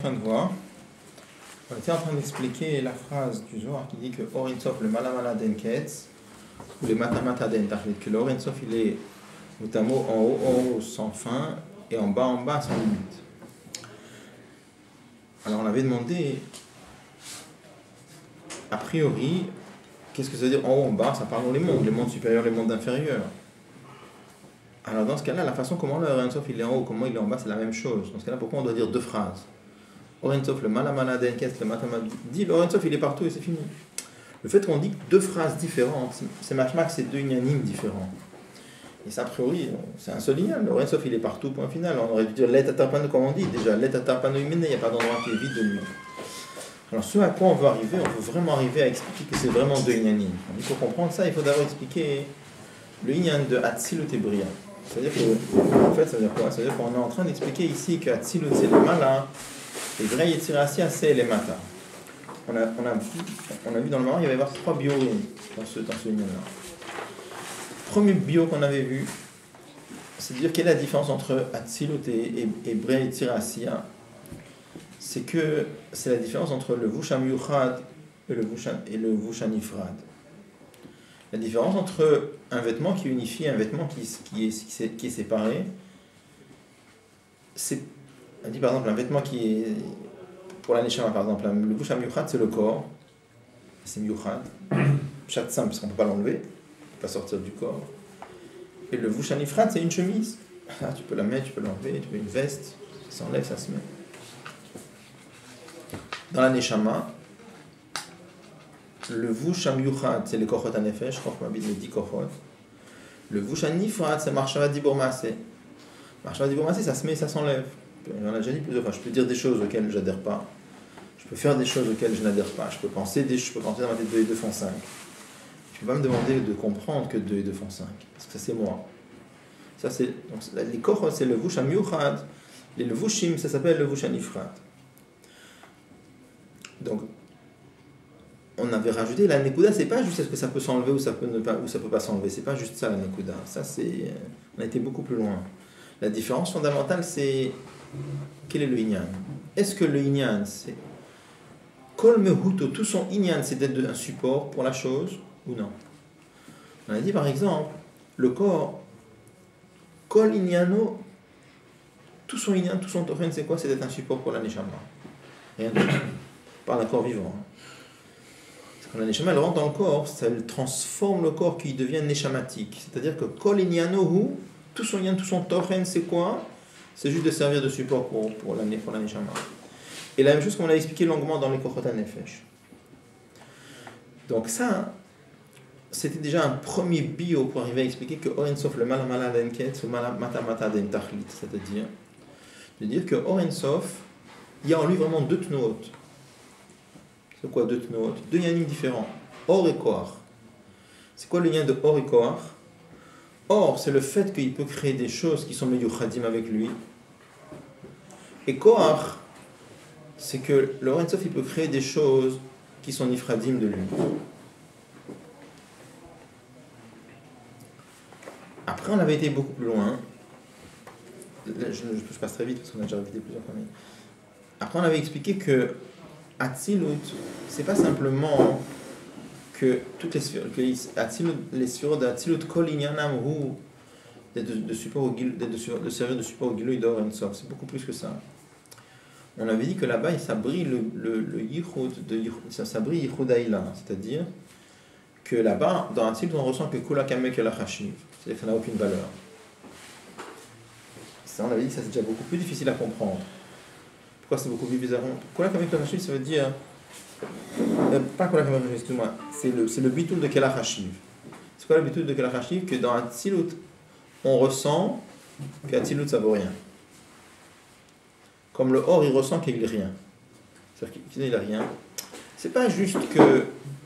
train de voir, on était en train d'expliquer la phrase du Zohar qui dit que Or Ein Sof le Malamala den Ketz, ou le Matamata den Tachlit, que le Or Ein Sof il est mot en haut sans fin et en bas sans limite. Alors on avait demandé, a priori, qu'est-ce que ça veut dire en haut, en bas? Ça parle les mondes supérieurs, les mondes inférieurs. Alors dans ce cas-là, la façon comment le Or Ein Sof il est en haut, comment il est en bas, c'est la même chose. Dans ce cas-là, pourquoi on doit dire deux phrases? Or Ein Sof le Malamala den Ketz, le Matamata dit le Or Ein Sof il est partout et c'est fini. Le fait qu'on dit deux phrases différentes, c'est machma que c'est deux inyanim différents. Et ça, a priori, c'est un seul inyan. Le Or Ein Sof il est partout, point final. On aurait dû dire let atarpano, comme on dit déjà, let atarpano imene, il n'y a pas d'endroit qui est vide de lui. Alors ce à quoi on veut arriver, on veut vraiment arriver à expliquer que c'est vraiment deux inyanim. Il faut comprendre ça, il faut d'abord expliquer le inyan de Hatzilut et Bria. C'est-à-dire que, en fait, ça veut dire quoi? Ça veut dire qu'on est en train d'expliquer ici que Hatzilut c'est le Mala, et Bria Yetzirasya c'est les Mata. On a vu dans le moment, il va y avoir trois biorim dans ce inyan-là. Premier bio qu'on avait vu, c'est de dire quelle est la différence entre Hatzilut et Bria Yetzirasya. C'est que c'est la différence entre le Vusham Yuchad et le Vusham Nifrad. La différence entre un vêtement qui unifie et un vêtement qui est séparé, c'est, on dit par exemple un vêtement qui est, pour la Neshama par exemple, le Vusham Yuchad c'est le corps, c'est Yuchad, chat simple parce qu'on ne peut pas l'enlever, on ne peut pas sortir du corps. Et le Vusham Nifrad c'est une chemise, là, tu peux la mettre, tu peux l'enlever, tu peux une veste, ça s'enlève, ça se met. Dans la Neshama, le Vusham Yuchad, c'est le Kochot HaNefesh, Koch Mabid, les 10 Kochot. Le Vusham Nifrad, c'est Marshava Dibur Maaseh. Marshava Dibur Maaseh, ça se met et ça s'enlève. On a déjà dit plusieurs fois, je peux dire des choses auxquelles je n'adhère pas. Je peux faire des choses auxquelles je n'adhère pas. Je peux penser dans ma tête 2 et 2 font 5. Tu ne peux pas me demander de comprendre que 2 et 2 font 5. Parce que ça, c'est moi. Ça, c'est, donc, les Kochot, c'est le Vusham Yuchad. Et le Vushim, ça s'appelle le Vusham Nifrad. Donc, on avait rajouté la Nekuda, c'est pas juste est-ce que ça peut s'enlever ou ça peut pas s'enlever, c'est pas juste ça la Nekuda. Ça c'est, on a été beaucoup plus loin. La différence fondamentale c'est quel est le Inyan. Est-ce que le Inyan c'est Kol Mehuto, tout son Inyan c'est d'être un support pour la chose ou non? On a dit par exemple le corps Kol Inyano, tout son Inyan, tout son Tochen c'est quoi? C'est d'être un support pour la Neshama. Rien d'autre. Par un corps vivant. Quand la Neshama elle rentre dans le corps, ça transforme le corps qui devient neshamatique. C'est-à-dire que Kol Inyanohu, tout son Inyan, tout son Tochen, c'est quoi? C'est juste de servir de support pour la Neshama. Et la même chose qu'on a expliqué longuement dans les Kochot HaNefesh. Donc ça, c'était déjà un premier bio pour arriver à expliquer que Or Ein Sof le Malamala den Ketz ou Matamata den Tachlit. C'est-à-dire de dire que Or Ein Sof, il y a en lui vraiment deux tnoot. C'est quoi deux tnoot? Deux yanim différents. Or et Koach. C'est quoi le lien de Or et Koach? Or, c'est le fait qu'il peut créer des choses qui sont meyuchadim avec lui. Et Koach, c'est que le Or Ein Sof il peut créer des choses qui sont nifradim de lui. Après, on avait été beaucoup plus loin. Je passe très vite parce qu'on a déjà répété plusieurs fois. Après, on avait expliqué que Hatzilut, c'est pas simplement que toutes les sphères, les sphères d'Hatzilut Kol Inyanam Hu, de servir de support au Gilui d'Or Ein Sof, c'est beaucoup plus que ça. On avait dit que là-bas, ça brille le Yichud, ça brille Yichud Haïla, c'est-à-dire que là-bas, dans Hatzilut, on ressent que Kula Kamek la Chashiv, c'est-à-dire que ça n'a aucune valeur. Ça, on avait dit que ça c'est déjà beaucoup plus difficile à comprendre. Pourquoi c'est beaucoup plus bizarre? Kola Kamek la Chashiv, ça veut dire. Pas Kola Kamek la Chashiv, excuse-moi. C'est le bitul de Kelach Hashiv. C'est quoi le bitul de Kelach Hashiv? Que dans Hatzilut, on ressent qu'Hatzilut ça vaut rien. Comme le Or, il ressent qu'il est rien. C'est-à-dire qu'il n'a rien. C'est pas juste que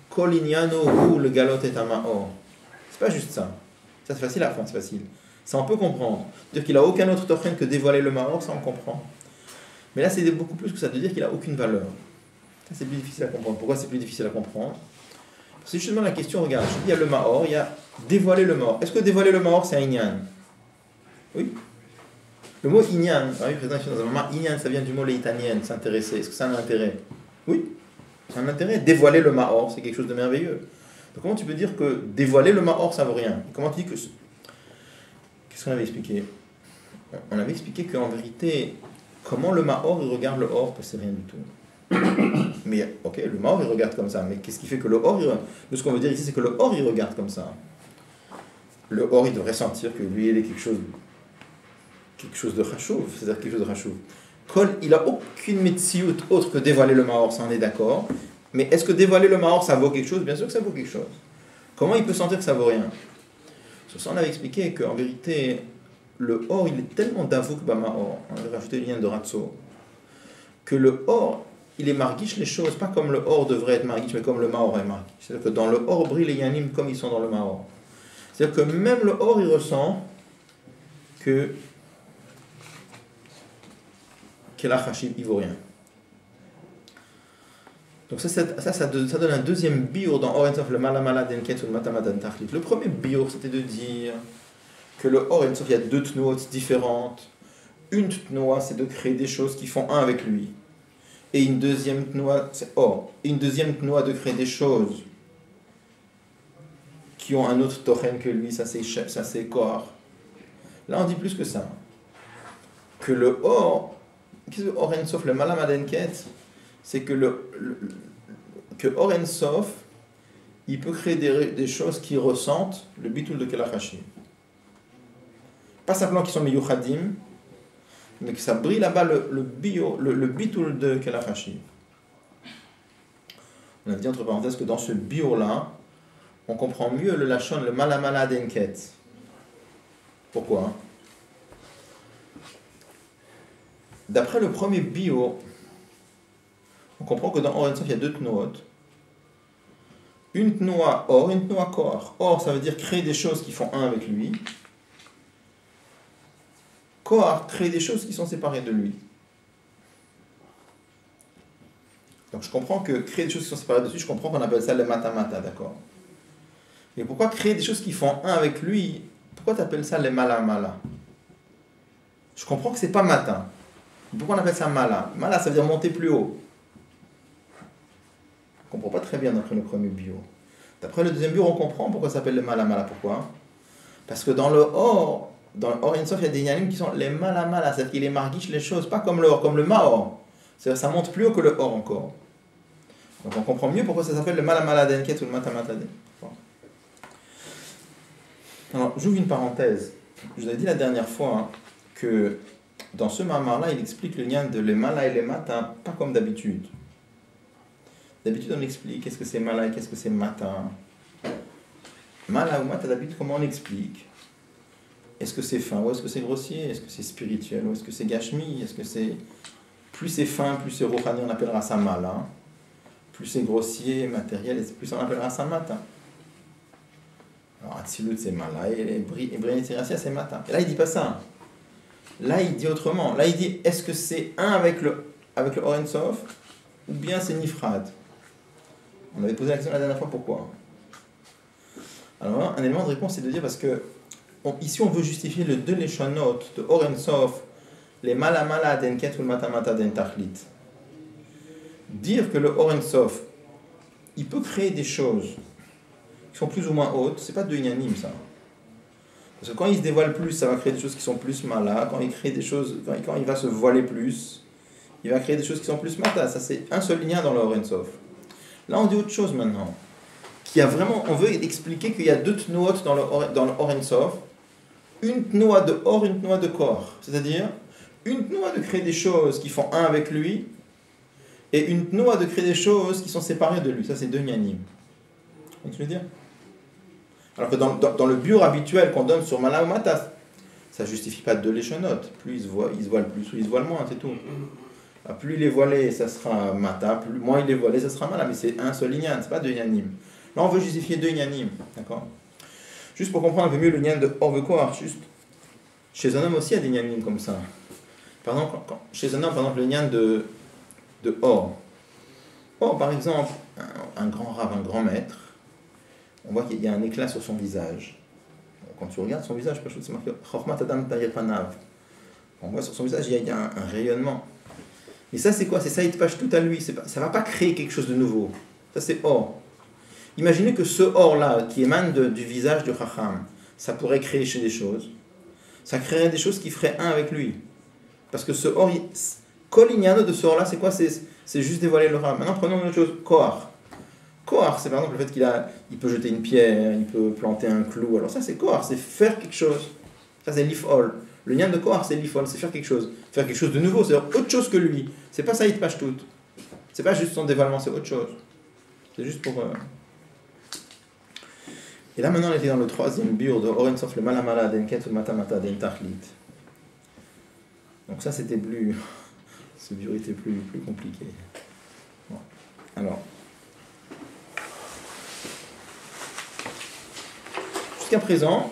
Kol Inyano ou le galot est un Or. C'est pas juste ça. Ça c'est facile à apprendre, c'est facile. Ça on peut comprendre. Dire qu'il n'a aucun autre tochen que dévoiler le Maor, ça on comprend. Mais là, c'est beaucoup plus que ça, de dire qu'il n'a aucune valeur. Ça, c'est plus difficile à comprendre. Pourquoi c'est plus difficile à comprendre? C'est justement la question, regarde, je dis, il y a le Maor, il y a dévoiler le Maor. Est-ce que dévoiler le Maor, c'est un Inyan? Oui. Le mot inyan, oui, présent ici dans un moment, inyan, ça vient du mot leitanien, s'intéresser. Est-ce que ça a un intérêt? Oui, c'est un intérêt. Dévoiler le Mahor, c'est quelque chose de merveilleux. Donc comment tu peux dire que dévoiler le Mahor, ça vaut rien? Comment tu dis que... Qu'est-ce qu'on avait expliqué? On avait expliqué qu'en vérité, comment le Mahor, il regarde le Or, c'est rien du tout. Mais, ok, le Mahor, il regarde comme ça. Mais qu'est-ce qui fait que le Or, ce qu'on veut dire ici, c'est que le Or, il regarde comme ça. Le Or, il devrait sentir que lui, il est quelque chose de chachouv, c'est-à-dire quelque chose de chachouv. Kol, il n'a aucune metsiout autre que dévoiler le Mahor, ça on est d'accord. Mais est-ce que dévoiler le Mahor, ça vaut quelque chose? Bien sûr que ça vaut quelque chose. Comment il peut sentir que ça vaut rien? Sur ça, on avait expliqué qu'en vérité, le Or, il est tellement d'avouk Mahor, on avait rajouté le lien de Ratso, que le Or, il est marguiche les choses, pas comme le Or devrait être marguiche, mais comme le Mahor est marguiche. C'est-à-dire que dans le Or brillent les Yanim comme ils sont dans le Mahor. C'est-à-dire que même le Or, il ressent que l'Achashim, il vaut rien. Donc ça donne un deuxième biur dans Or Ensof, le Malamala Denket ou le Matamatan Tachlit. Le premier biur, c'était de dire que le Or Ensof, il y a deux tnoot différentes. Une tnoa, c'est de créer des choses qui font un avec lui. Et une deuxième tnoa, c'est Or. Une deuxième tnoa, de créer des choses qui ont un autre tochen que lui, ça c'est Kohar. Là, on dit plus que ça. Que le Or, qu'est-ce que Or Ensof, le Malam Adenket, c'est que que Or Ensof, il peut créer des choses qui ressentent le bitul de Kelachashim. Pas simplement qui sont meyuchadim, mais que ça brille là-bas le bitul de Kelachashim. On a dit entre parenthèses que dans ce bio-là, on comprend mieux le lachon, le malamala denket. Pourquoi? D'après le premier bio, on comprend que dans Or Ensof, il y a deux tnoot. Une tnoa Or, une tnoa Kohar. Or, ça veut dire créer des choses qui font un avec lui. Kohar, créer des choses qui sont séparées de lui. Donc je comprends que créer des choses qui sont séparées de lui, je comprends qu'on appelle ça le matamata, d'accord? Mais pourquoi créer des choses qui font un avec lui? Pourquoi tu appelles ça les mala-mala? Je comprends que c'est pas matin. Pourquoi on appelle ça mala? Mala, ça veut dire monter plus haut. On ne comprend pas très bien d'après le premier bio. D'après le deuxième bio, on comprend pourquoi ça s'appelle les mala-mala. Pourquoi? Parce que dans le Or Ensof, il y a des yanim qui sont les mala-mala, c'est-à-dire qu'il les marguiche les choses, pas comme le Or, comme le Mahor. C'est-à-dire ça monte plus haut que le Or encore. Donc on comprend mieux pourquoi ça s'appelle le mala-mala denket ou le matamata denket. Alors, j'ouvre une parenthèse. Je vous ai dit la dernière fois que dans ce mamar-là, il explique le lien de les mala et les mata, pas comme d'habitude. D'habitude, on explique qu'est-ce que c'est mala et qu'est-ce que c'est mata. Mala ou mata, d'habitude, comment on explique? Est-ce que c'est fin ou est-ce que c'est grossier? Est-ce que c'est spirituel ou est-ce que c'est gashmi? Est-ce que c'est... Plus c'est fin, plus c'est rohani, on appellera ça mala. Plus c'est grossier, matériel, plus on appellera ça mata. Alors, Atzilut, c'est mala, et Brénit c'est mata. Et là, il dit pas ça. Là, il dit autrement. Là, il dit, est-ce que c'est un avec le Or Ensof, ou bien c'est nifrad? On avait posé la question la dernière fois, pourquoi? Alors, un élément de réponse, c'est de dire, parce que ici, on veut justifier le deux leshonot de Or Ensof, les malamala denket ou le matamata dentachlit. Dire que le Or Ensof, il peut créer des choses qui sont plus ou moins hautes, c'est pas de inyanim ça. Parce que quand il se dévoile plus, ça va créer des choses qui sont plus mala. Quand il crée des choses, quand il va se voiler plus, il va créer des choses qui sont plus mata. Ça c'est un seul lien dans le Or Ensof. Là on dit autre chose maintenant. On veut expliquer qu'il y a deux tnoot dans le Or Ensof. Une tnoa de Or, une tnoa de Kohar. C'est-à-dire, une tnoa de créer des choses qui font un avec lui, et une tnoa de créer des choses qui sont séparées de lui. Ça c'est deux nyanim. Vous voyez ce que je veux dire? Alors que dans le biur habituel qu'on donne sur Mala ou Mata, ça ne justifie pas deux léchonotes. Plus il se voile plus ou il se voile moins, c'est tout. Alors, plus il est voilé, ça sera Mata, moins il est voilé, ça sera Mala. Mais c'est un seul inyan, c'est pas deux inyanim. Là on veut justifier deux inyanim, d'accord? Juste pour comprendre un peu mieux le lien de Or veut quoi, juste. Chez un homme aussi il y a des inyanim comme ça. Par exemple, chez un homme, par exemple, le lien de Or. Or, par exemple, un grand rave, un grand maître, on voit qu'il y a un éclat sur son visage. Quand tu regardes son visage, c'est marqué Chormat Adam Tayepanav. On voit sur son visage, il y a un rayonnement. Et ça, c'est quoi? C'est ça, il te pâche tout à lui. Ça ne va pas créer quelque chose de nouveau. Ça, c'est or. Imaginez que ce or-là, qui émane du visage du Chacham, ça pourrait créer chez des choses. Ça créerait des choses qui feraient un avec lui. Parce que ce or, Kolignano de ce or-là, c'est quoi? C'est juste dévoiler le Ram. Maintenant, prenons une autre chose. Kohar. Kohar, c'est par exemple le fait qu'il peut jeter une pierre, il peut planter un clou. Alors ça, c'est Kohar, c'est faire quelque chose. Ça, c'est l'ifol. Le lien de Kohar, c'est l'ifol, c'est faire quelque chose. Faire quelque chose de nouveau, c'est autre chose que lui. C'est pas ça, il te pâche tout. C'est pas juste son dévoilement, c'est autre chose. C'est juste pour... Et là, maintenant, on était dans le troisième biur de Oren Sof le Malamala d'Enket ou Matamata d'Entachlit. Donc ça, c'était plus... Ce biur était plus compliqué. Bon. Alors... Jusqu'à présent,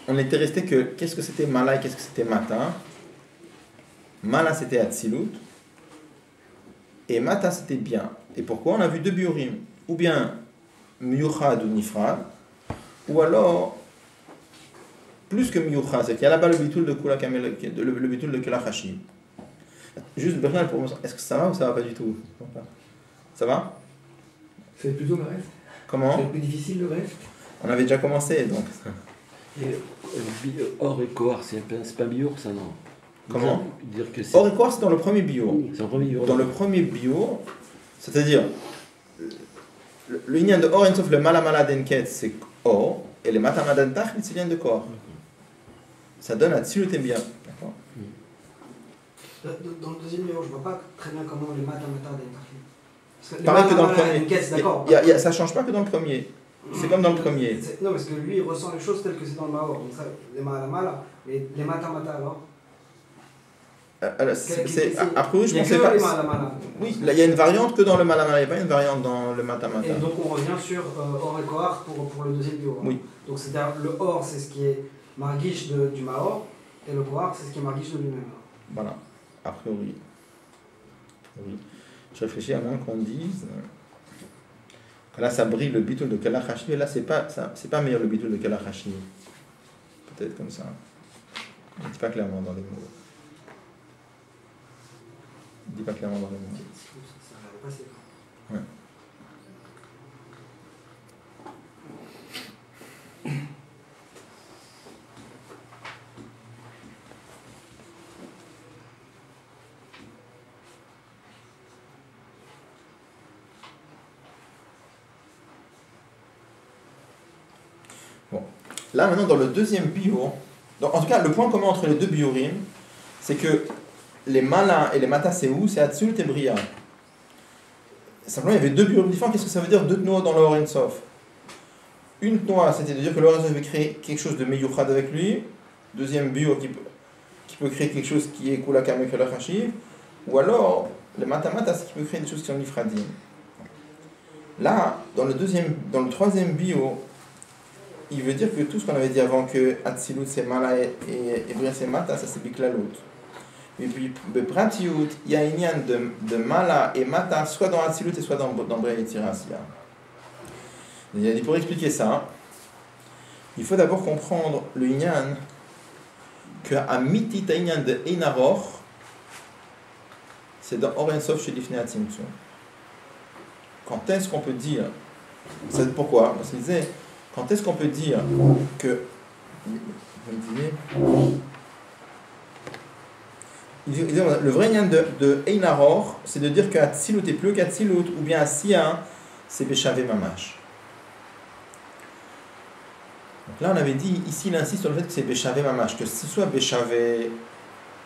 on était resté que... Qu'est-ce que c'était Mala et qu'est-ce que c'était Mata? Mala, c'était Atzilut. Et Mata, c'était bien. Et pourquoi? On a vu deux biurim. Ou bien Miyuchad ou Nifrad. Ou alors, plus que Miyuchad, c'est qu'il y a là-bas le bitul de Kula Kamel, le bitul de Kela Hashim. Juste, Bernal, pour moi, est-ce que ça va ou ça va pas du tout? Ça va? C'est plutôt le reste. Comment? C'est plus difficile le reste. On avait déjà commencé, donc. Et or et Kohar, c'est pas biour, ça, non? Comment? Dire que Or et Kohar, c'est dans le premier bio. C'est le premier biour. Dans le premier bio, c'est-à-dire, le lien de Or et sauf le Malamala d'Enket, c'est Or, et le Matamada d'Entachlit, c'est lien de Kohar. Ça donne à Tzilut et bien. D'accord? Dans le deuxième numéro, je ne vois pas très bien comment les matamata d'Entachlit. Pareil que dans le premier. D'accord. Ça ne change pas que dans le premier. C'est comme dans le premier. Non, parce que lui, il ressent les choses telles que c'est dans le Maor. Donc ça, les malamala, mais les matamata alors. Après, je il y a pensais que pas. les malamala. Oui, là, il y a une variante que dans le Malamala, il n'y a pas une variante dans le Matamata. Et donc on revient sur Or et Kohar pour le deuxième bio. Oui. Donc c'est-à-dire le Or, c'est ce qui est marguiche du Maor, et le Kohar, c'est ce qui est marguiche de lui-même. Voilà, a priori. Oui. Je réfléchis à moins qu'on dise que là ça brille le bitul de Kalachashi, et là c'est pas meilleur le bitul de Kalachashi. Peut-être comme ça. On ne dit pas clairement dans les mots. On ne dit pas clairement dans les mots. Ça va passer. Ouais. Bon. Là maintenant dans le deuxième bio, donc, en tout cas le point commun entre les deux biorim, c'est que les Mala et les Mata c'est où? C'est Atzilut et Bria. Simplement il y avait deux biorim différents. Qu'est-ce que ça veut dire deux tnoa dans le Or Ein Sof? Une tnoa, c'était de dire que le Or Ein Sof veut créer quelque chose de meyuchad avec lui. Deuxième bio qui peut créer quelque chose qui est Kula Kamel Kela Hashiv. Ou alors le Mata c'est qui peut créer des choses qui sont nifradim. Là, dans le troisième bio, il veut dire que tout ce qu'on avait dit avant, que Atzilut c'est Mala et Bria c'est Mata, ça c'est Biklalut. Et puis, Bepratiut, il y a une yann de Mala et Mata, soit dans Atzilut et soit dans Bria et Tirasya. Il a dit pour expliquer ça, il faut d'abord comprendre le yann que Amiti Tainyan de Einaror, c'est dans Or Ein Sof chez Lifnei Atzimtzum. Quand est-ce qu'on peut dire, c'est pourquoi? Parce qu'il disait, quand est-ce qu'on peut dire que le vrai lien de Einaror, c'est de dire qu'Atzilut est plus qu'Atzilut, ou bien Asiya, c'est Beshavé Mamash. Donc là, on avait dit, ici, il insiste sur le fait que c'est Beshavé Mamash, que ce soit Beshavé,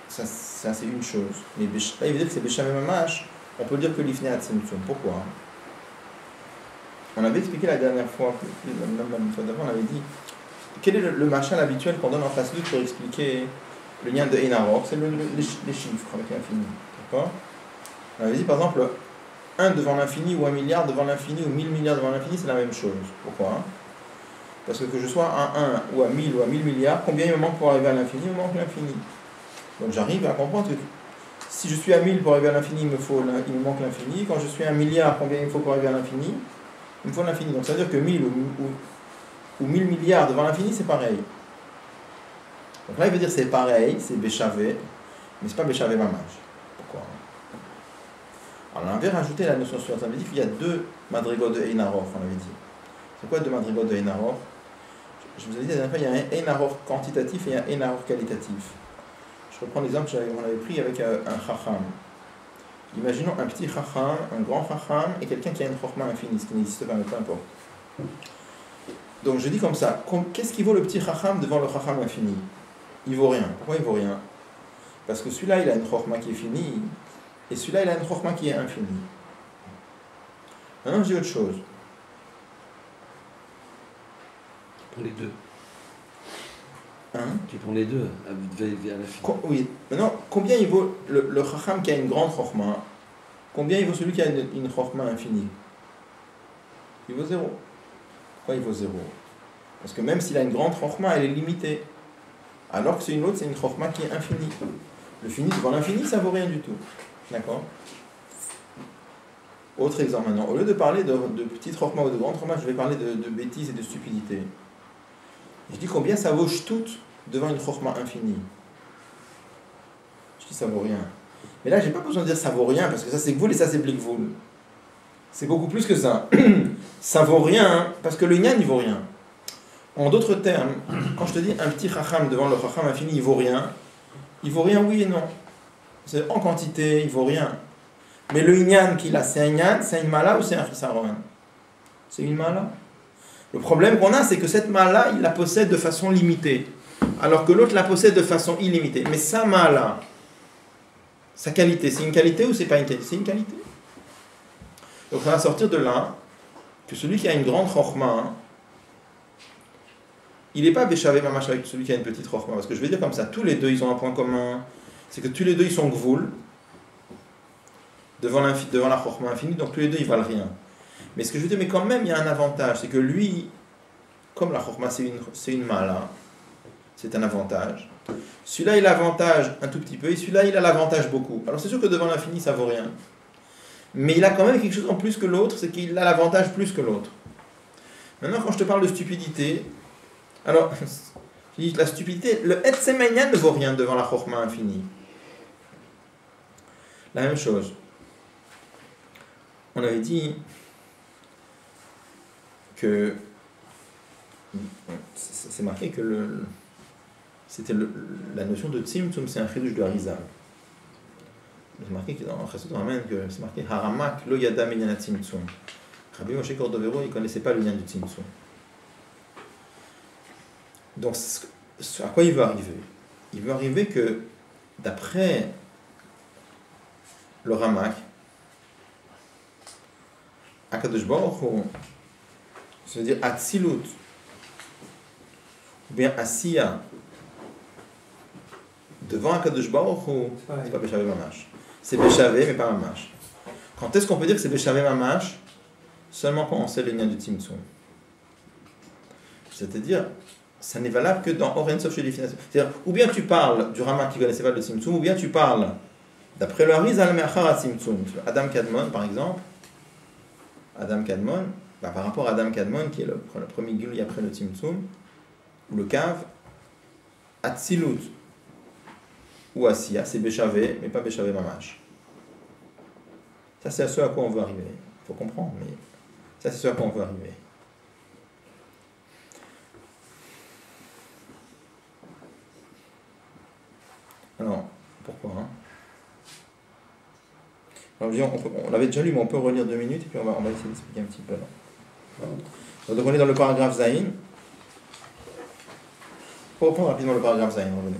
ça c'est une chose. Mais là, il veut dire que c'est Beshavé Mamash, on peut dire que l'Ifnei Atzimtzum. Pourquoi? On avait expliqué la dernière fois, une fois d'avant, on avait dit quel est le machal habituel qu'on donne en face 2 pour expliquer le lien de Einaror, c'est les chiffres avec l'infini. D'accord? On avait dit par exemple 1 devant l'infini ou 1 milliard devant l'infini ou 1000 milliards devant l'infini, c'est la même chose. Pourquoi? Parce que je sois à 1 ou à 1000 ou à 1000 milliards, combien il me manque pour arriver à l'infini? Il me manque l'infini. Donc j'arrive à comprendre que si je suis à 1000 pour arriver à l'infini, il me manque l'infini. Quand je suis à 1 milliard, combien il me faut pour arriver à l'infini? Il me faut l'infini. Donc ça veut dire que 1000 ou 1000 milliards devant l'infini, c'est pareil. Donc là, il veut dire c'est pareil, c'est Béchavé. Mais c'est pas Béchavé Mamash. Pourquoi? Alors, on avait rajouté la notion suivante. On avait dit qu'il y a deux madrigos de Einarof, on avait dit. C'est quoi deux madrigos de Einarof? Je vous ai dit la dernière fois, il y a un Einarof quantitatif et un Einarof qualitatif. Je reprends l'exemple qu'on avait pris avec un Chacham. Imaginons un petit Chacham, un grand Chacham et quelqu'un qui a une Chokhmah infinie, ce qui n'existe pas, mais peu importe. Donc je dis comme ça, qu'est-ce qui vaut le petit Chacham devant le Chacham infini? Il vaut rien. Pourquoi il vaut rien? Parce que celui-là, il a une Chokhmah qui est finie, et celui-là, il a une Chokhmah qui est infinie. Maintenant, je dis autre chose. Pour les deux. Hein? Tu prends les deux à la fin. Oui. Maintenant, combien il vaut le Chacham qui a une grande Chokhmah? Combien il vaut celui qui a une Chokhmah infinie? Il vaut 0. Pourquoi il vaut 0? Parce que même s'il a une grande Chokhmah, elle est limitée. Alors que c'est une autre, c'est une Chokhmah qui est infinie. Le fini devant l'infini, ça vaut rien du tout. D'accord? Autre exemple maintenant. Au lieu de parler de petites Chokhmah ou de grandes Chokhmah, je vais parler de bêtises et de stupidité. Je dis combien ça vaut Shtout devant une Chokhmah infinie? Je dis ça vaut rien. Mais là, j'ai pas besoin de dire ça vaut rien, parce que ça c'est Gvoul et ça c'est Blikvoul. C'est beaucoup plus que ça. Ça vaut rien, parce que le Nyan, il vaut rien. En d'autres termes, quand je te dis un petit Chacham devant le Chacham infini, il vaut rien, oui et non. C'est en quantité, il vaut rien. Mais le Nyan qu'il a, c'est un Nyan, c'est une Mala ou c'est un Chisaron? C'est une Mala. Le problème qu'on a, c'est que cette Mala, il la possède de façon limitée, alors que l'autre la possède de façon illimitée. Mais sa Mala, sa qualité, c'est une qualité ou c'est pas une qualité? C'est une qualité. Donc on va sortir de là que celui qui a une grande Chokhmah, il n'est pas Béchavé Mamash avec celui qui a une petite Chokhmah. Parce que je vais dire comme ça, tous les deux, ils ont un point commun, c'est que tous les deux, ils sont Gvoul devant la Chokhmah infinie, donc tous les deux, ils valent rien. Mais ce que je veux dire, mais quand même, il y a un avantage, c'est que lui, comme la Chokhmah, c'est une Mala, c'est un avantage. Celui-là, il a l'avantage un tout petit peu, et celui-là, il a l'avantage beaucoup. Alors c'est sûr que devant l'infini, ça vaut rien. Mais il a quand même quelque chose en plus que l'autre, c'est qu'il a l'avantage plus que l'autre. Maintenant, quand je te parle de stupidité, alors, je dis la stupidité, le Etsemenyan ne vaut rien devant la Chokhmah infinie. La même chose. On avait dit que c'est marqué que c'était la notion de Tzimtzum, c'est un chidouche de Harizal. C'est marqué que dans Chassidut on ramène que c'est marqué Haramak lo yada minyan Tzimtzum. Rabbi Moshe Cordovero, il ne connaissait pas le lien du Tzimtzum. Donc, à quoi il veut arriver? Il veut arriver que, d'après le Ramak, Akadosh Baruch Hu, ça veut dire Atzilut, ou bien Asiya, devant Akadosh Baruch Hu, c'est pas Béchavé Mamash. C'est Béchavé, mais pas Mamash. Quand est-ce qu'on peut dire que c'est Béchavé Mamash? Seulement quand on sait le lien du Tzimtzum. C'est-à-dire, ça n'est valable que dans Oren Sof chez définition. C'est-à-dire, ou bien tu parles du Ramak qui connaissait pas le Tzimtzum, ou bien tu parles, d'après le Harizal Me'achar Tzimtzum. Adam Kadmon, par exemple, Adam Kadmon, par rapport à Adam Kadmon, qui est le premier Gilui après le Tzimtzum, ou le Kav, Atzilut ou Asiya, c'est Béchavé, mais pas Béchavé Mamash. Ça, c'est à ce à quoi on veut arriver. Il faut comprendre, mais ça, c'est ce à quoi on veut arriver. Alors, pourquoi Alors, on l'avait déjà lu, mais on peut relire 2 minutes, et puis on va essayer d'expliquer un petit peu. Donc, on est dans le paragraphe Zayin. Pour reprendre rapidement le paragraphe Zayin, revenez.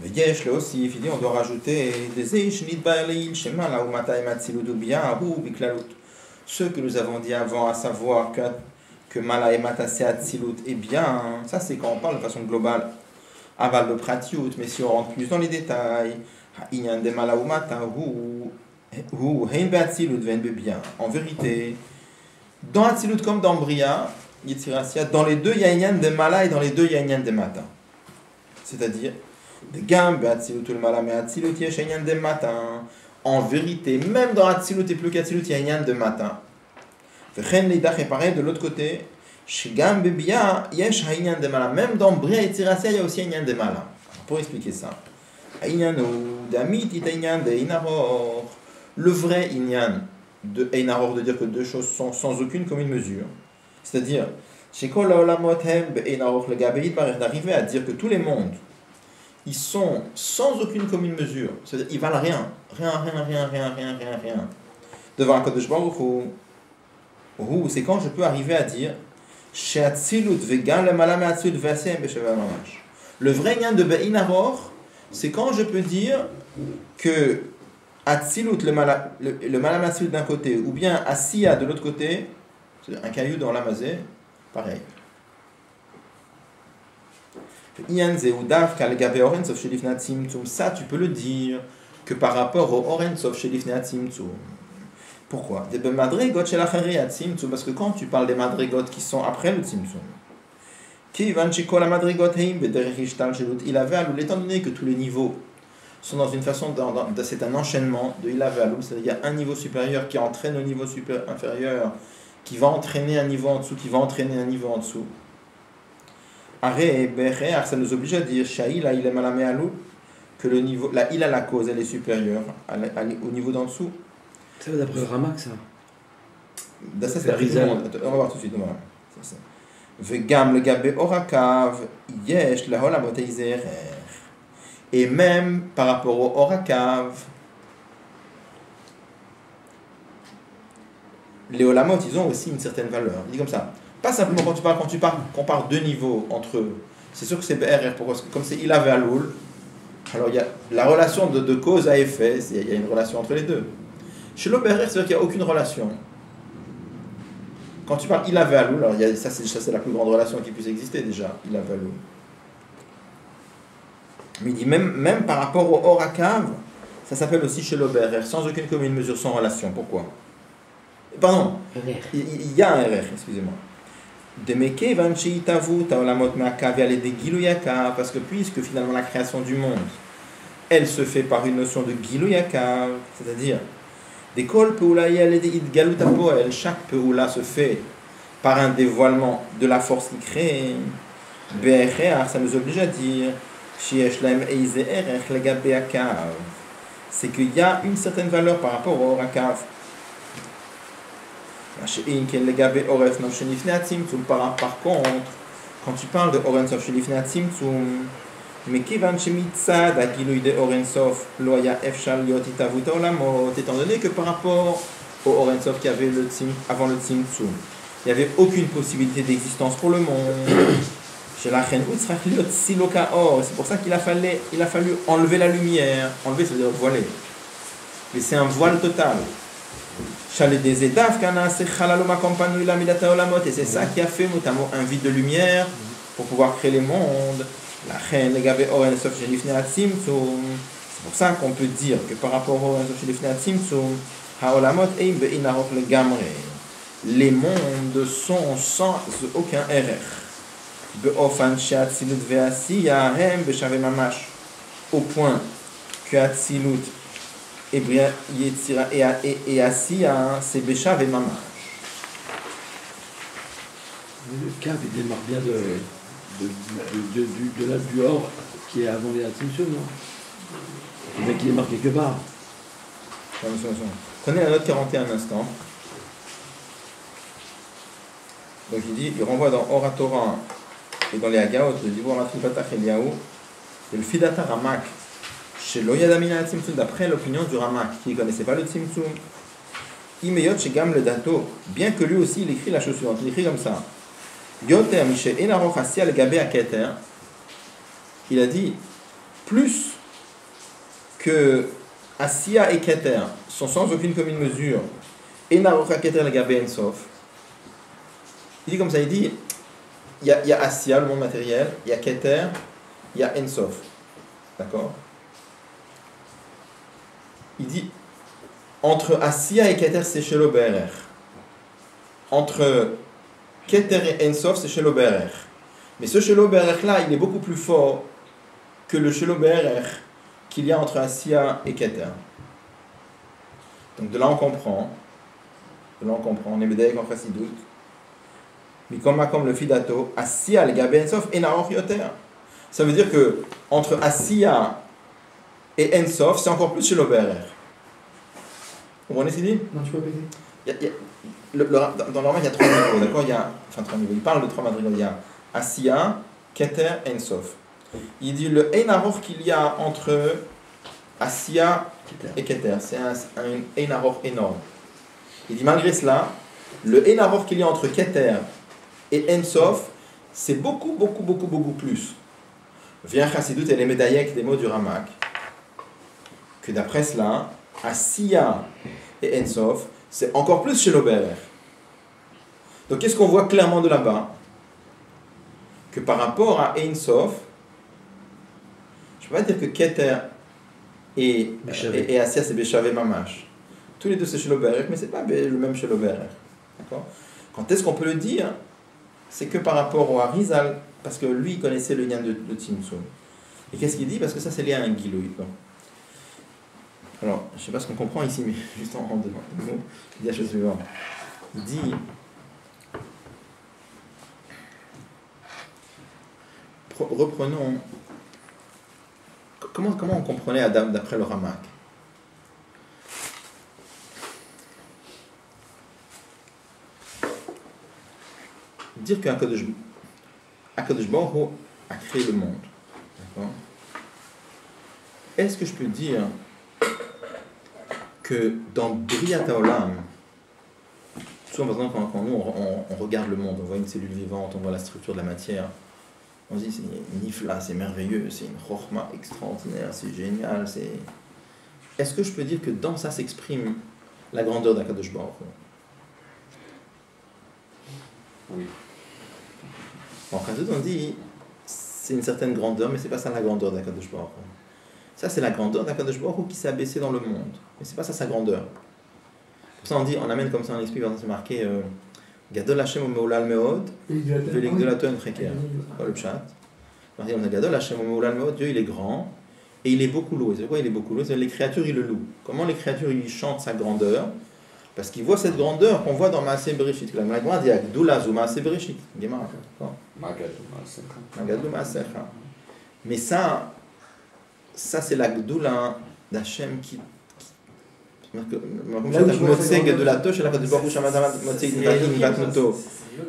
Veyesh le aussi, il dit on doit rajouter ce que nous avons dit avant, à savoir que Mala et Mata c'est Atzilut, eh bien, ça c'est quand on parle de façon globale, aval de Pratiout, mais si on rentre plus dans les détails, en vérité, dans Atzilut comme dans Bria, dans les deux il y a Inyan de Mala et dans les deux il y a Inyan de Mata. C'est-à-dire, en vérité, même dans Atzilut et plus qu'Atzilut, il y a Inyan de Mata. Et pareil de l'autre côté, même dans Bria et Tzirasia, il y a aussi Inyan de Mala. Pour expliquer ça, le vrai inyan de Einaror, de dire que deux choses sont sans aucune commune mesure, c'est-à-dire, d'arriver à dire que tous les mondes, ils sont sans aucune commune mesure, c'est-à-dire ils valent rien, devant un Kadosh Baruch Hu, c'est quand je peux arriver à dire le vrai lien de Be'inaror, c'est quand je peux dire que Atzilut, le Malamatzut d'un côté, ou bien Asiya de l'autre côté, c'est-à-dire un caillou dans l'amazé, pareil. Ça, tu peux le dire que par rapport au Orensov chez Lifnei Tzimtzum. Pourquoi? Parce que quand tu parles des madrigot qui sont après le Tzimtzum, étant donné que tous les niveaux sont dans une façon, c'est un enchaînement de Ilav Alou, c'est-à-dire il y a un niveau supérieur qui entraîne au niveau inférieur, qui va entraîner un niveau en dessous, qui va entraîner un niveau en dessous. Ça nous oblige à dire que le niveau, la ila, la cause, elle est supérieure au niveau d'en dessous. Ça va d'après le Ramak, ça. Ça, c'est Rizal. On va voir tout de suite. Vegam le gabe orakav yesh la holamot eizerer. Et même par rapport au orakav, les olamot, ils ont aussi une certaine valeur. Il dit comme ça. Pas simplement quand tu compares deux niveaux entre eux. C'est sûr que c'est BRR, comme c'est Ilav et Aloul. Alors il y a la relation de cause à effet, il y a une relation entre les deux. Chez l'OBRR, c'est-à-dire qu'il n'y a aucune relation. Quand tu parles Ilav et Aloul, alors ça c'est la plus grande relation qui puisse exister déjà, Ilav et Aloul. Mais il dit même par rapport au Orakav, ça s'appelle aussi chez l'OBRR, sans aucune commune mesure, sans relation. Pourquoi? Pardon, il y a un RR, excusez-moi. Parce que puisque finalement la création du monde, elle se fait par une notion de Giluyaka, c'est-à-dire des kol peula galuta poel, chaque peula se fait par un dévoilement de la force qui crée. Ça nous oblige à dire c'est qu'il y a une certaine valeur par rapport au Rakav. Par contre, quand tu parles de Orensov Shelifnei Tzimtzum, étant donné que par rapport au Orensov qui avait avant le Tzimtzum, il n'y avait aucune possibilité d'existence pour le monde. C'est pour ça qu'il a fallu enlever la lumière. Enlever, c'est-à-dire voiler. Mais c'est un voile total. Et c'est ça qui a fait notamment un vide de lumière pour pouvoir créer les mondes. C'est pour ça qu'on peut dire que par rapport au les mondes sont sans aucun au point que Atzilut et Asiya, c'est Beshav et Mamash. Le Kav, il démarre bien du or qui est avant les Tzimtzum, non? Le mec, il démarre quelque part. Prenez la note 41 un instant. Donc il renvoie dans Oratora et dans les Hagaot, le Divour Matri Patach Eliaou, et le Fidata Ramak. Chez Loyadamina Tzimtzum, d'après l'opinion du Ramak, qui ne connaissait pas le Tzimtzum, Imeyot Shegam le Dato, bien que lui aussi il écrit la chose suivante, il écrit comme ça. Yoter Mishe Enaroch Asiya le Gabé Aketer, il a dit, plus que Asiya et Keter sont sans aucune commune mesure, Enaroch Aketer le Gabé Ensof, il dit comme ça, il dit, il y a Asiya, le monde matériel, il y a Keter, il y a Ensof. D'accord? Il dit, entre Asiya et Keter, c'est chez l'OBRR. Entre Keter et Ensof, c'est chez l'OBRR. Mais ce chez l'OBRR là, il est beaucoup plus fort que le chez l'OBRR qu'il y a entre Asiya et Keter. Donc de là on comprend, on est médaillé en Chassidut. Mais comme le Fidato, Asiya le Gabé Ensof et Naroch Yoter. Ça veut dire que entre Asiya et Ensof, c'est encore plus chez l'Oberer. Vous comprenez ce qu'il dit? Non, tu peux répéter. Dans le Rama, il y a 3 niveaux, d'accord? Enfin, 3 niveaux. Il parle de 3 madrigaux. Il y a Asiya, Keter, Ensof. Il dit le Ein Aror qu'il y a entre Asiya et Keter, c'est un Ein Aror énorme. Il dit malgré cela, le Ein Aror qu'il y a entre Keter et Ensof, c'est beaucoup plus. Vient Chassidut et les médailleks des mots du Ramak, que d'après cela, Asiya et Ensof, c'est encore plus chez l'Oberer. Donc qu'est-ce qu'on voit clairement de là-bas? Que par rapport à Ensof, je ne peux pas dire que Keter et Asiya c'est Beshavé Mamash. Tous les deux c'est chez l'Oberer, mais ce n'est pas le même chez l'Oberer. D'accord? Quand est-ce qu'on peut le dire? C'est que par rapport au Harizal, parce que lui il connaissait le lien de Tzimtzum. Et qu'est-ce qu'il dit? Parce que ça c'est lié à un Giloui. Alors, je ne sais pas ce qu'on comprend ici, mais juste en deux mots, il dit la chose suivante. Il dit, reprenons, comment on comprenait Adam d'après le Ramak? Dire qu'Akadosh Baruch Hu a créé le monde. D'accord? Est-ce que je peux dire que dans Briat Haolam, souvent par exemple quand nous on regarde le monde, on voit une cellule vivante, on voit la structure de la matière, on se dit c'est nifla, c'est merveilleux, c'est une chorma extraordinaire, c'est génial, c'est... Est-ce que je peux dire que dans ça s'exprime la grandeur d'Akadosh Baruch Hu? Oui. En Chassidut, on dit c'est une certaine grandeur, mais c'est pas ça la grandeur d'Akadosh Baruch Hu. Ça c'est la grandeur d'Akadosh Baruch Hu qui s'est abaissé dans le monde, mais c'est pas ça sa grandeur. Pour ça on dit, on amène comme ça, on explique, c'est marqué Gadol Hashem u'meulal meod ve'ligdolato en cheker. Pas le pshat. On dit Gadol Hashem u'meulal meod, Dieu il est grand et il est beaucoup loué. C'est quoi il est beaucoup loué? C'est les créatures ils le louent. Comment les créatures ils chantent sa grandeur? Parce qu'ils voient cette grandeur qu'on voit dans Maaseh Bereshit. La Gemara dit Gdula zu Maaseh Bereshit. Gemara. Magadou Maasecha. Mais ça c'est la Gdula d'Hachem qui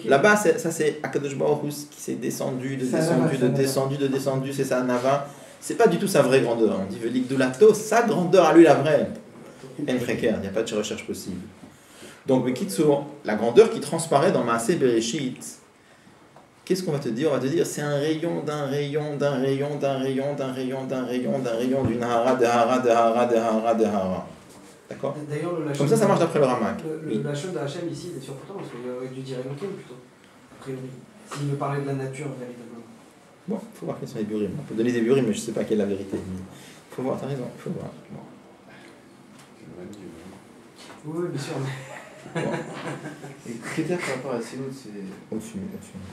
là-bas ça c'est Akadosh Baruch Hu qui s'est descendu, c'est ça Nava. C'est pas du tout sa vraie grandeur. On dit Velikdulato, sa grandeur à lui la vraie. En Freker, il n'y a pas de recherche possible. Donc, la grandeur qui transparaît dans Maaseh Bereshit, qu'est-ce qu'on va te dire? On va te dire c'est un rayon d'un rayon d'un rayon d'un rayon d'un rayon d'un rayon d'un rayon d'une hara de hara de hara de hara de hara. D'accord? Comme ça marche d'après le Ramak. Le Lachon de Hachem ici, il est surprenant parce qu'il aurait dû dire Elohim plutôt. Après, s'il veut parler de la nature véritablement. Bon, il faut voir quels sont les burim. On peut donner des burim, mais je ne sais pas quelle est la vérité. Il faut voir, t'as raison, il faut voir. Bon. Oui, bien sûr. Bon. Et critère par rapport à Silout, c'est. Au-dessus.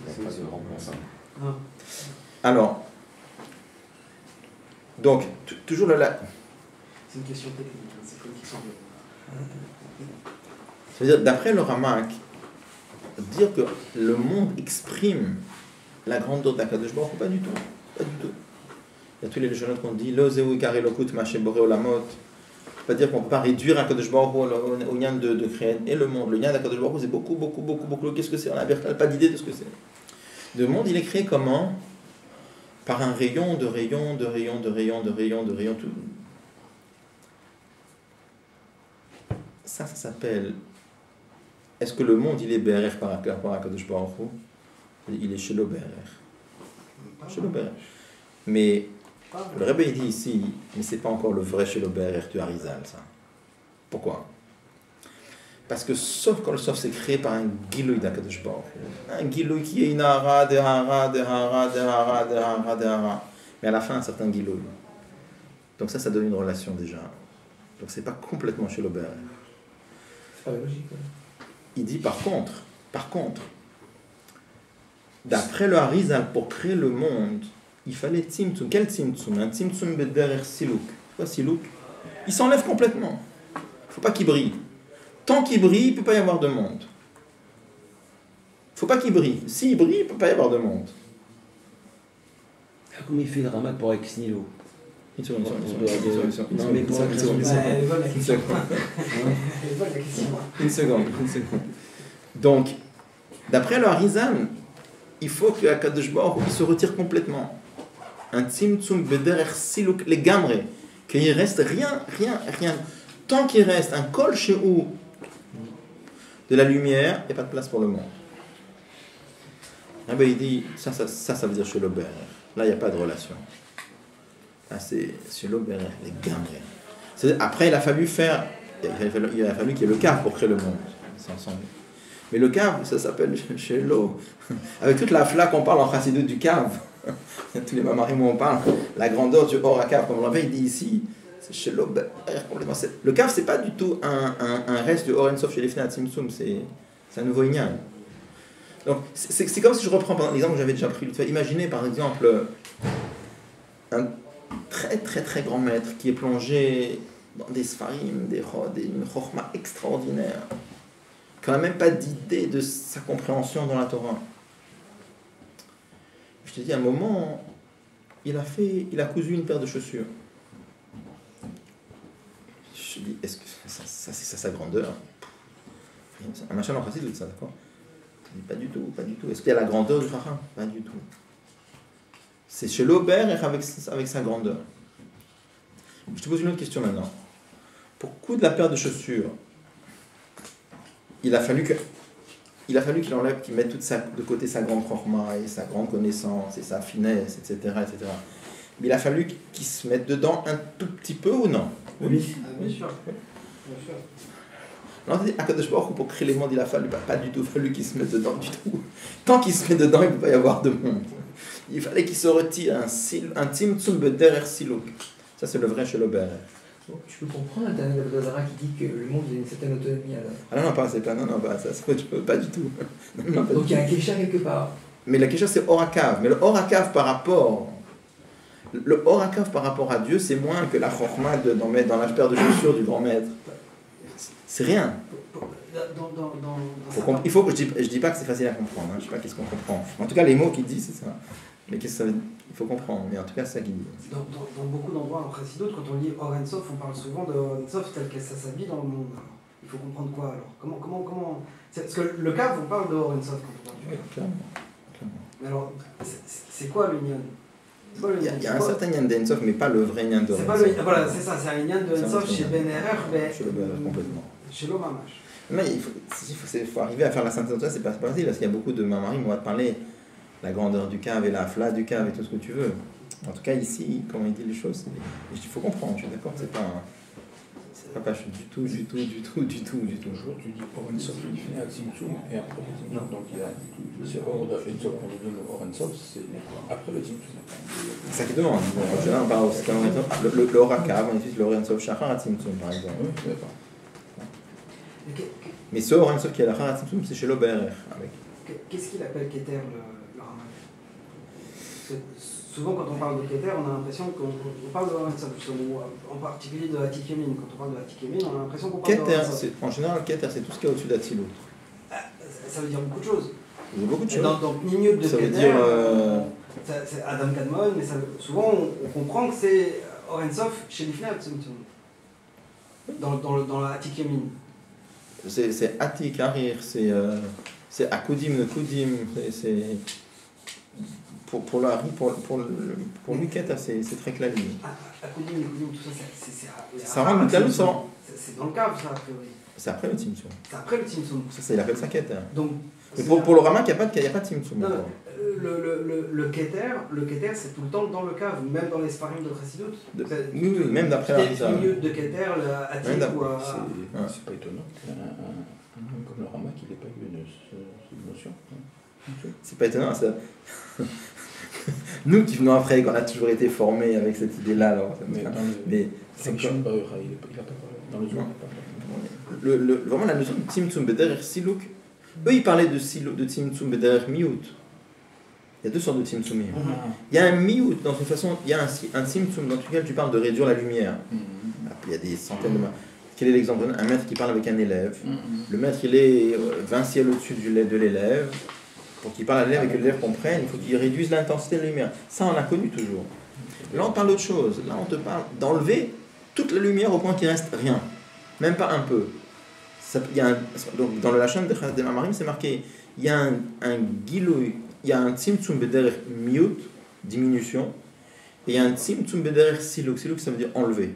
C'est pas de remplaçant. Alors, donc, toujours là. C'est une question technique, c'est pas une question de... Ça veut dire, d'après le Ramak, dire que le monde exprime la grandeur d'Akadosh Baruch Hu, pas du tout. Pas du tout. Il y a tous les légendes qu'on dit Lo zeu ikar elokut ma sheboré olamot. C'est-à-dire qu'on ne peut pas réduire Akadosh Baruch Hu au lien de créer et le monde. Le lien d'Akadosh Baruch Hu, c'est beaucoup. Qu'est-ce que c'est? On n'a pas d'idée de ce que c'est. Le monde, il est créé comment? Par un rayon, de rayon. Tout. Ça s'appelle... Est-ce que le monde, il est BRR par rapport à Akadosh Baruch Hu? Il est chez l'Oberer. Chez l'Oberer. Mais le Rebbe il dit ici, mais c'est pas encore le vrai chez l'Oberer du Harizal, ça. Pourquoi? Parce que sauf quand le sof c'est créé par un Giloui d'Akadosh Baruch Hu. Un Giloui qui est une hara, de hara. Mais à la fin, un certain Giloui. Donc ça donne une relation déjà. Donc c'est pas complètement chez l'Oberer. C'est pas logique. Il dit par contre, d'après le Harizal, pour créer le monde, il fallait Tzimtzum. Quel Tzimtzum? Un Tzimtzum bederer Silouk. Quoi Silouk? Il s'enlève complètement. Il ne faut pas qu'il brille. Tant qu'il brille, il ne peut pas y avoir de monde. Il ne faut pas qu'il brille. S'il brille, il ne peut pas y avoir de monde. Comment il fait le ramat pour ex nihilo? Une seconde. Non, mais pour Une seconde. Elle vole la Une question. seconde. Elle vole la question. Une seconde. Donc, d'après le Harizan, il faut que Akadosh Baruch Hu se retire complètement. Un tzimtzum bederech siluk legamre, qu'il reste rien. Tant qu'il reste un kol shehu de la lumière, il n'y a pas de place pour le monde. Ah ben il dit, ça veut dire chez l'Ober. Là, il n'y a pas de relation. Là, c'est chez l'Ober, les gamre. Après, il a fallu qu'il y ait le cave pour créer le monde. C'est ensemble. Mais le cave, ça s'appelle chez l'eau. Avec toute la flaque qu'on parle en chassidut du cave. Tous les mamarim où on parle, la grandeur du hors à cave, comme on l'avait dit ici, c'est chez l'eau. Le cave, c'est pas du tout un reste du Oren Sof chez les Fnei Tzimtzum, c'est un nouveau Inyan. Donc, c'est comme si je reprends par l'exemple que j'avais déjà pris. Imaginez par exemple un très très très grand maître qui est plongé dans des Sfarim, une Chokhma extraordinaire, qui n'a même pas d'idée de sa compréhension dans la Torah. Je te dis, à un moment, il a cousu une paire de chaussures. Je te dis, est-ce que ça c'est sa grandeur? Un machin en principe de ça, d'accord? Je dis, pas du tout. Est-ce qu'il y a la grandeur du Chacham? Pas du tout. C'est chez l'Auber avec sa grandeur. Je te pose une autre question maintenant. Pour coudre la paire de chaussures, il a fallu qu'il enlève, qu'il mette de côté sa grande chorma et sa grande connaissance et sa finesse, etc., etc. Mais il a fallu qu'il se mette dedans un tout petit peu ou non? Oui. Bien sûr. Non, on dit Akadosh Baruch Hu, pour créer les mondes, il a pas du tout fallu qu'il se mette dedans du tout. Tant qu'il se met dedans, il ne peut pas y avoir de monde. Il fallait qu'il se retire un tzimtzum bederech siluk. Ça, c'est le vrai chez l'Ober. Tu peux comprendre un Tana d'Abdazara qui dit que le monde a une certaine autonomie alors. Ah non, pas du tout. Non, pas Donc du il y a un Kesha quelque part. Mais la question c'est Orakav. Mais le Orakav par rapport à Dieu, c'est moins que la chorma d'en mettre dans la paire de chaussures du grand maître. C'est rien. Il faut que je dis pas que c'est facile à comprendre. Hein. Je sais pas qu'est-ce qu'on comprend. En tout cas, les mots qu'il dit, c'est ça. Mais qu'est-ce que ça veut dire? Il faut comprendre. Mais en tout cas, c'est ça qu'il dit. Dans beaucoup d'endroits en Chassidut, quand on lit Or Ein Sof, on parle souvent de Or Ein Sof tel que ça s'habille dans le monde. Alors, il faut comprendre quoi alors? Comment parce que le cave, on parle de Or Ein Sof quand on parle du cave. Clairement. Mais alors, c'est quoi le Nyan? Il y a un certain Nyan de Ensof, mais pas le vrai Nyan de Ensof. Voilà, c'est ça, c'est un Nyan de Ensof chez Ben Erer, mais chez le complètement. Chez l'Omamash. Mais il faut arriver à faire la synthèse de ça, c'est pas facile, parce qu'il y a beaucoup de mamarim, on va te parler la grandeur du cave et la fla du cave et tout ce que tu veux. En tout cas, ici, comment il dit les choses, il faut comprendre, je suis d'accord, c'est pas du tout. Toujours, tu dis Or Ein Sof, il finit à Tzimtzum, et après le Tzimtzum. Non, donc il y a c'est Or Ein Sof, on lui donne le Or Ein Sof, c'est après le Tzimtzum. C'est ça qui demande. On parle aussi le Orakav, on utilise le Or Ein Sof Shachar à Tzimtzum, par exemple. Oui, d'accord. Mais ce Or Ein Sof qui est la Char à Tzimtzum, c'est chez l'Ober. Qu'est-ce qu'il appelle Keter, le Ramal? Souvent, quand on parle de Keter, on a l'impression qu'on parle de Or Ein Sof, en particulier de Atik Yemin. Quand on parle de Atik Yemin, on a l'impression qu'on parle de Or Ein Sof. En général, Keter, c'est tout ce qui est au-dessus d'Atsilut. Ça veut dire beaucoup de choses. Il y a beaucoup de choses. Dans Pnimiut de ça Keter, veut dire. c'est Adam Kadmon, mais souvent on comprend que c'est Or Ein Sof chez l'Ifnei Tzimtzum. Dans la Atik Yemin. C'est Atik, Arir, c'est Akudim, le Kudim, c'est. Pour lui, Keter, c'est très clair. Akudim, tout ça, ça rentre dans le sang. C'est dans le cave, ça, a priori. C'est après le Tzimtzum. C'est après le Tzimtzum. Ça, il appelle ça Keter. Donc, mais pour le Ramak, il n'y a pas de Tzimtzum. Non, le Keter, c'est tout le temps dans le cave, même dans les Sfarim de Chassidut. Oui, même d'après la Risa. Le de Keter, le Atik ou c'est pas étonnant qu'un homme comme le Ramak, il n'ait pas eu cette notion. C'est pas étonnant, ça. Nous qui venons après, qu'on a toujours été formés avec cette idée-là, alors. Mais c'est il n'a pas parlé. Dans le Zohar, il n'a pas parlé. Vraiment, la notion de Tzimtzum Bederech Siluk, eux, ils parlaient de Tzimtzum Bederech Miyut. Il y a deux sortes de Tzimtzumim. Il y a un Miyut, dans une façon, il y a un Tzimtzum dans lequel tu parles de réduire la lumière. Il y a des centaines de. Quel est l'exemple? Un maître qui parle avec un élève. Le maître, il est 20 ciels au-dessus de l'élève. Pour qu'il parle à l'élève et que l'élève comprenne, il faut qu'il réduise l'intensité de la lumière. Ça, on l'a connu toujours. Là, on parle d'autre chose. Là, on te parle d'enlever toute la lumière au point qu'il ne reste rien. Même pas un peu. Donc, dans le Lachon des Mamarim, c'est marqué il y a un gilou, il y a un tzimtzum bederech miut, diminution, et il y a un tzimtzum bederech siluk. Siluk, ça veut dire enlever.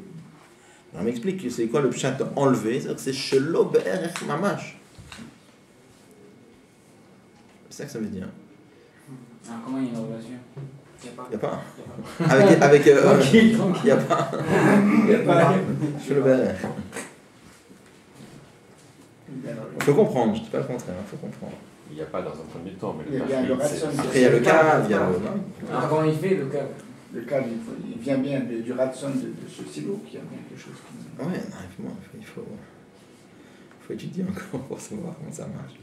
Alors, on m'explique que c'est quoi le pshat enlever, c'est-à-dire que c'est shelo be'erech mamash. C'est ça que ça veut dire. Alors comment il y a une relation? Il n'y a pas. Il n'y a pas. Il y a pas. Shelo be'erech. Il faut comprendre, je ne dis pas le contraire, il faut comprendre. Il n'y a pas dans un premier temps, mais Il y a le ratson. Après, il y a le cave, il y a le. Alors comment il fait le cave? Le cave, il vient bien du ratson de ce silo qui a bien quelque chose qui. Ouais, non, il faut étudier encore pour savoir comment ça marche.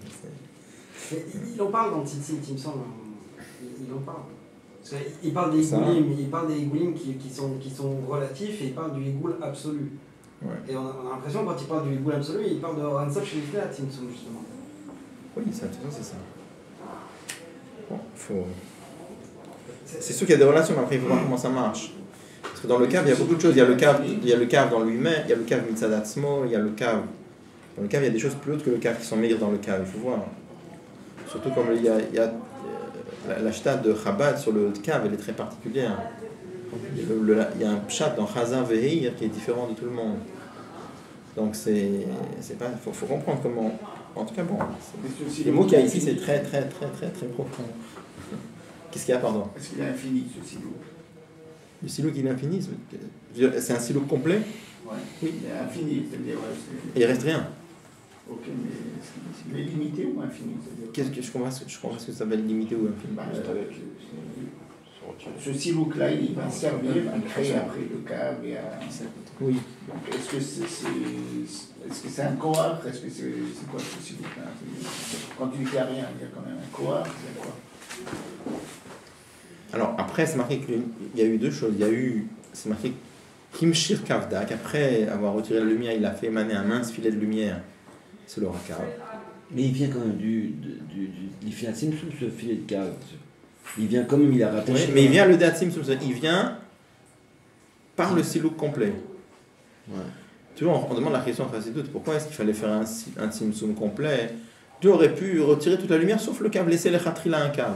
Mais il en parle dans Tzitzit, il me semble. Il en parle. Parce qu'il parle des égoulim qui sont relatifs et il parle du égoul absolu. Ouais. Et on a l'impression, quand il parle du égoul absolu, il parle de Hansel chez les Tzimtzum, justement. Oui, c'est ça. Bon, faut. C'est sûr qu'il y a des relations, mais après il faut voir comment ça marche. Parce que dans le cave, il y a beaucoup de choses. Il y a le cave dans lui-même, il y a le cave mitzadatzmo, il y a le cave. Dans le cave, il y a des choses plus hautes que le cave qui sont meilleures dans le cave, il faut voir. Surtout comme il y a la shta de Chabad sur le cave, elle est très particulière. Il y a un pshat dans Chazar Vehir qui est différent de tout le monde. Donc c'est pas. Faut comprendre comment. En tout cas, bon. Les mots qu'il y a ici, c'est très profond. Qu'est-ce qu'il y a, pardon? Est-ce qu'il est infini ce silo? Le silo qui est infini, c'est un silo complet? Ouais. Oui. Il est infini, c'est-à-dire. Et il reste rien. Ok, mais est-ce qu'il est limité ou infini? Je comprends ce que ça s'appelle limité ou infini. Bah, ce silo-là, il va servir à créer après le cave et à. Oui. Donc, est-ce que c'est un coar? Est-ce que c'est quoi ce silo-là? Quand tu dis qu'il n'y a rien, il y a quand même un coar, il y a quoi? Alors, après, c'est marqué qu'il y a eu deux choses. C'est marqué Kimshir Kavdak. Après avoir retiré la lumière, il a fait émaner un mince filet de lumière. C'est le rakav. Mais il vient quand même il fait un tzimtzum, ce filet de cave. Il vient comme il a rattaché. Oui, mais il vient le datim, il vient par le silouk complet. Ouais. Tu vois, on demande la question à Chassidut, pourquoi est-ce qu'il fallait faire un tzimtzum complet? Tu aurais pu retirer toute la lumière sauf le cave, laisser les khatrila à un cave.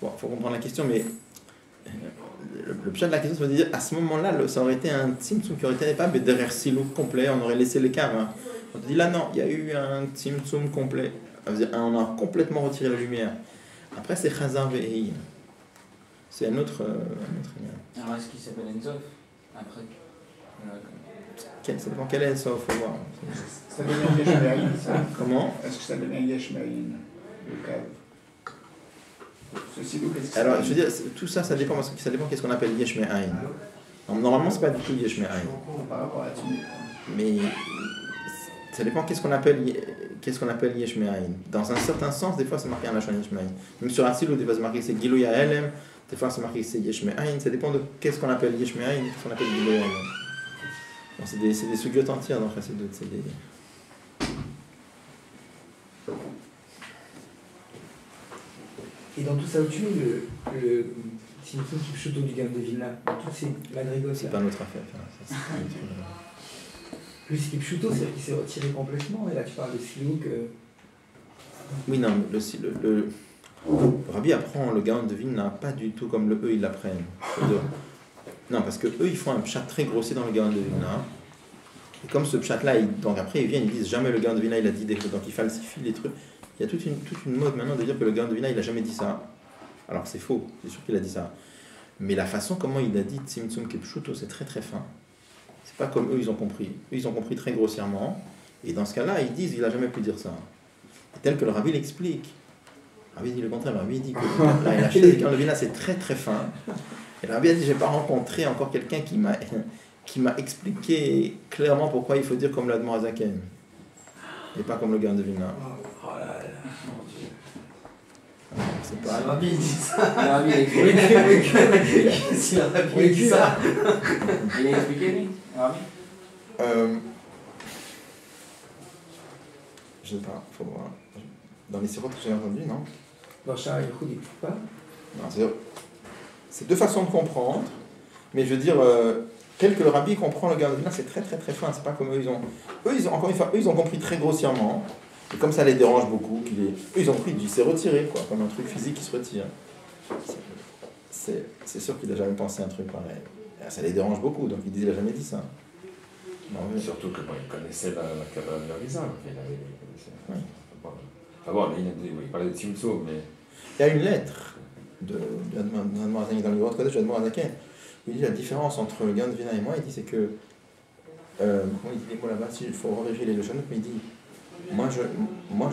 Bon, il faut comprendre la question, mais le pshat de la question, ça veut dire à ce moment-là, ça aurait été un tzimtzum qui aurait été pas derrière silouk complet, on aurait laissé les caves. Hein. On te dit là, non, il y a eu un tzimtzum complet. Ça veut dire, on a complètement retiré la lumière. Après, c'est Chazar Ve'ein. C'est un autre lien. Alors est-ce qu'il s'appelle Enzof après? Ça dépend quel est ça, il faut voir. Ça devient Yesh Me'ayin, ça? Comment? Est-ce que ça devient Yesh Me'ayin, le cave? Ce silo, qu'est-ce que c'est? Alors, je veux dire, tout ça, ça dépend, parce que ça dépend qu'est-ce qu'on appelle Yesh Me'ayin. Normalement, c'est pas du tout Yesh Me'ayin. Par rapport à Tzimut. Mais ça dépend qu'est-ce qu'on appelle Yesh Me'ayin. Dans un certain sens, des fois, c'est marqué un lachon Yesh Me'ayin. Même sur Atzilut, des fois, c'est marqué c'est Gilou Ya'elem, des fois, c'est marqué c'est Yesh Me'ayin. Ça dépend de qu'est-ce qu'on appelle Yesh Me'ayin, qu'est-ce qu'on appelle Gilou Ya'elem. Bon, c'est des sugiotes entières dans Chassidut. Et dans tout ça au-dessus, le Tzimtzum Kipchuto du Gaon de Vilna, toutes ces magrigotes C'est là. pas notre affaire. Ça, Plus Kipchuto, c'est-à-dire qu'il s'est retiré complètement, et là tu parles de Silouk. Oui, non, le Rabbi apprend le Gaon de Vilna pas du tout comme eux ils l'apprennent. Non, parce que eux ils font un pshat très grossier dans le Gaon de Vilna. Et comme ce pshat là, donc après ils viennent, ils disent jamais le Gaon de Vilna il a dit des trucs, donc ils falsifient les trucs. Il y a toute une mode maintenant de dire que le Gaon de Vilna il a jamais dit ça. Alors c'est faux, c'est sûr qu'il a dit ça. Mais la façon comment il a dit Tzimtzum Kipchuto, c'est très très fin. C'est pas comme eux ils ont compris. Eux ils ont compris très grossièrement. Et dans ce cas-là, ils disent il a jamais pu dire ça. Et tel que le Rabbi l'explique. Le Rabbi dit le contraire. Le Rabbi dit que là, il a acheté le Gaon de Vilna, c'est très très fin. Et le Rabbi a dit j'ai pas rencontré encore quelqu'un qui m'a expliqué clairement pourquoi il faut dire comme l'Admor Azaken. Et pas comme le Gaon de Vilna. Oh là là. C'est Le pas. Rabbi dit ça. Le Rabbi il a expliqué. Si le Rabbi dit ça. Il a expliqué lui, le Rabbi? Je sais pas, faut voir. dans les sirotes que j'ai entendu, non? Dans Shara Yichud, il ne trouve pas. Non, c'est deux façons de comprendre, mais je veux dire, tel que le rabbi comprend le Gandavina, c'est très très très fin, c'est pas comme eux, encore une fois, eux, ils ont compris très grossièrement, et comme ça les dérange beaucoup, eux, ils ont compris du c'est retiré, quoi, comme un truc physique qui se retire. C'est sûr qu'il n'a jamais pensé un truc pareil. Ça les dérange beaucoup, donc ils disent, il n'a jamais dit ça. Non, oui. Surtout que il connaissait la Kabbalah de l'Arizal. Oui. Enfin bon, il parlait de Tzimtzum, mais... Il y a une lettre de Admorazani dans le Livre de Kodesh, d'Admorazaken, où il dit la différence entre le Gandavina et moi, il dit c'est que, comment il dit les mots là-bas, il faut revérifier les leçons, mais il dit, moi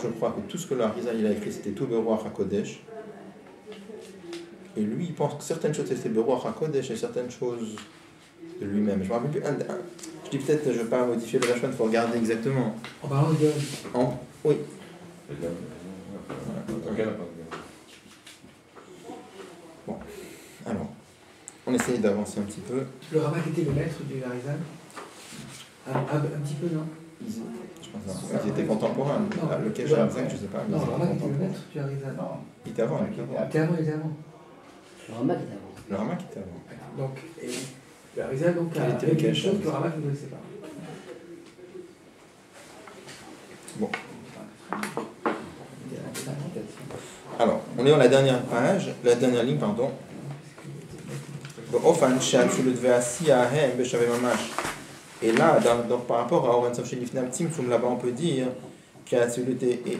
je crois que tout ce que l'Arizal il a écrit, c'était tout Beruach HaKodesh, et lui il pense que certaines choses c'était Beruach HaKodesh et certaines choses de lui-même. Je me rappelle plus, je dis peut-être, je ne vais pas modifier le Lachon, il faut regarder exactement. En parlant de Oui. Bon, alors, on essaye d'avancer un petit peu. Le Ramak était le maître du Harizal. Un petit peu, non? Je pense qu'ils étaient contemporains. Le Kesh Ramzak, je ne sais pas. Non, le Ramak était le maître du Harizal. Non. Il était avant. Il était avant. Le Ramak était avant. Le Ramak était avant. Donc, et le Harizal donc, a était le quelque Kesh chose que le Ramzak. Ramak ne connaissait pas. Bon. Alors, on est dans la dernière page, la dernière ligne, pardon. Et là, donc, par rapport à Oren Sof Shelifnam Tzimtzum, là-bas on peut dire qu'Atzilut est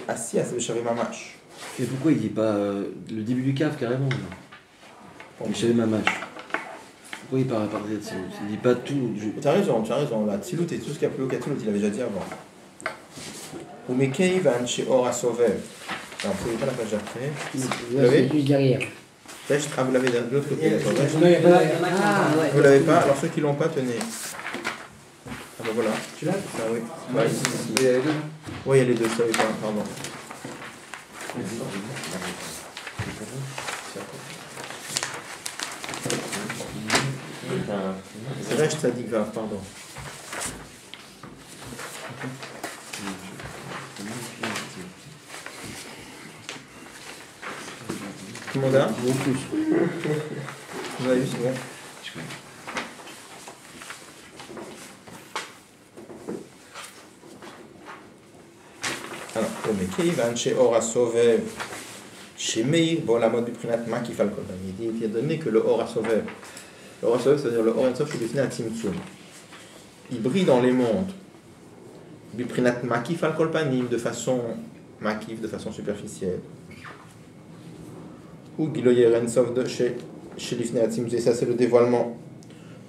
assis à Beshavei Mamash. Et pourquoi il dit pas le début du cave carrément Beshavei Mamash. Pourquoi il parle de Atzilut? Il dit pas tout. Tu as raison, la Tzilut et tout ce qu'il y a plus haut qu'Atzilut, il avait déjà dit avant. Ou Mekei Van Sheor Asovev. Alors, vous n'avez pas la page d'après. Vous l'avez? Juste derrière. Ah, vous l'avez de l'autre côté, d'accord. Non, il y a pas. Ah, ouais. Vous l'avez pas? Alors ceux qui l'ont pas, tenez. Ah bah voilà. Tu l'as? Ah oui. Ouais, ici. Oui, il y a les deux, ça, oui, pardon. C'est vrai, ça dit grave, pardon. Tout le monde a? Vous avez vu, c'est bon. Alors, mais Keivan chez Ora Sovev, chez Meir, bon, la mode du Prinat Makif al Kolpan, il dit donné que le Ora Sovev, le Ora Sovev, c'est-à-dire le Oren Sof, c'est défini à Tzimtzum. Il brille dans les mondes, du Prinat Makif al Kolpanim, de façon Makif, de façon superficielle. Ou Giloyer Ensof chez Lifnei Tzimtzum, et ça c'est le dévoilement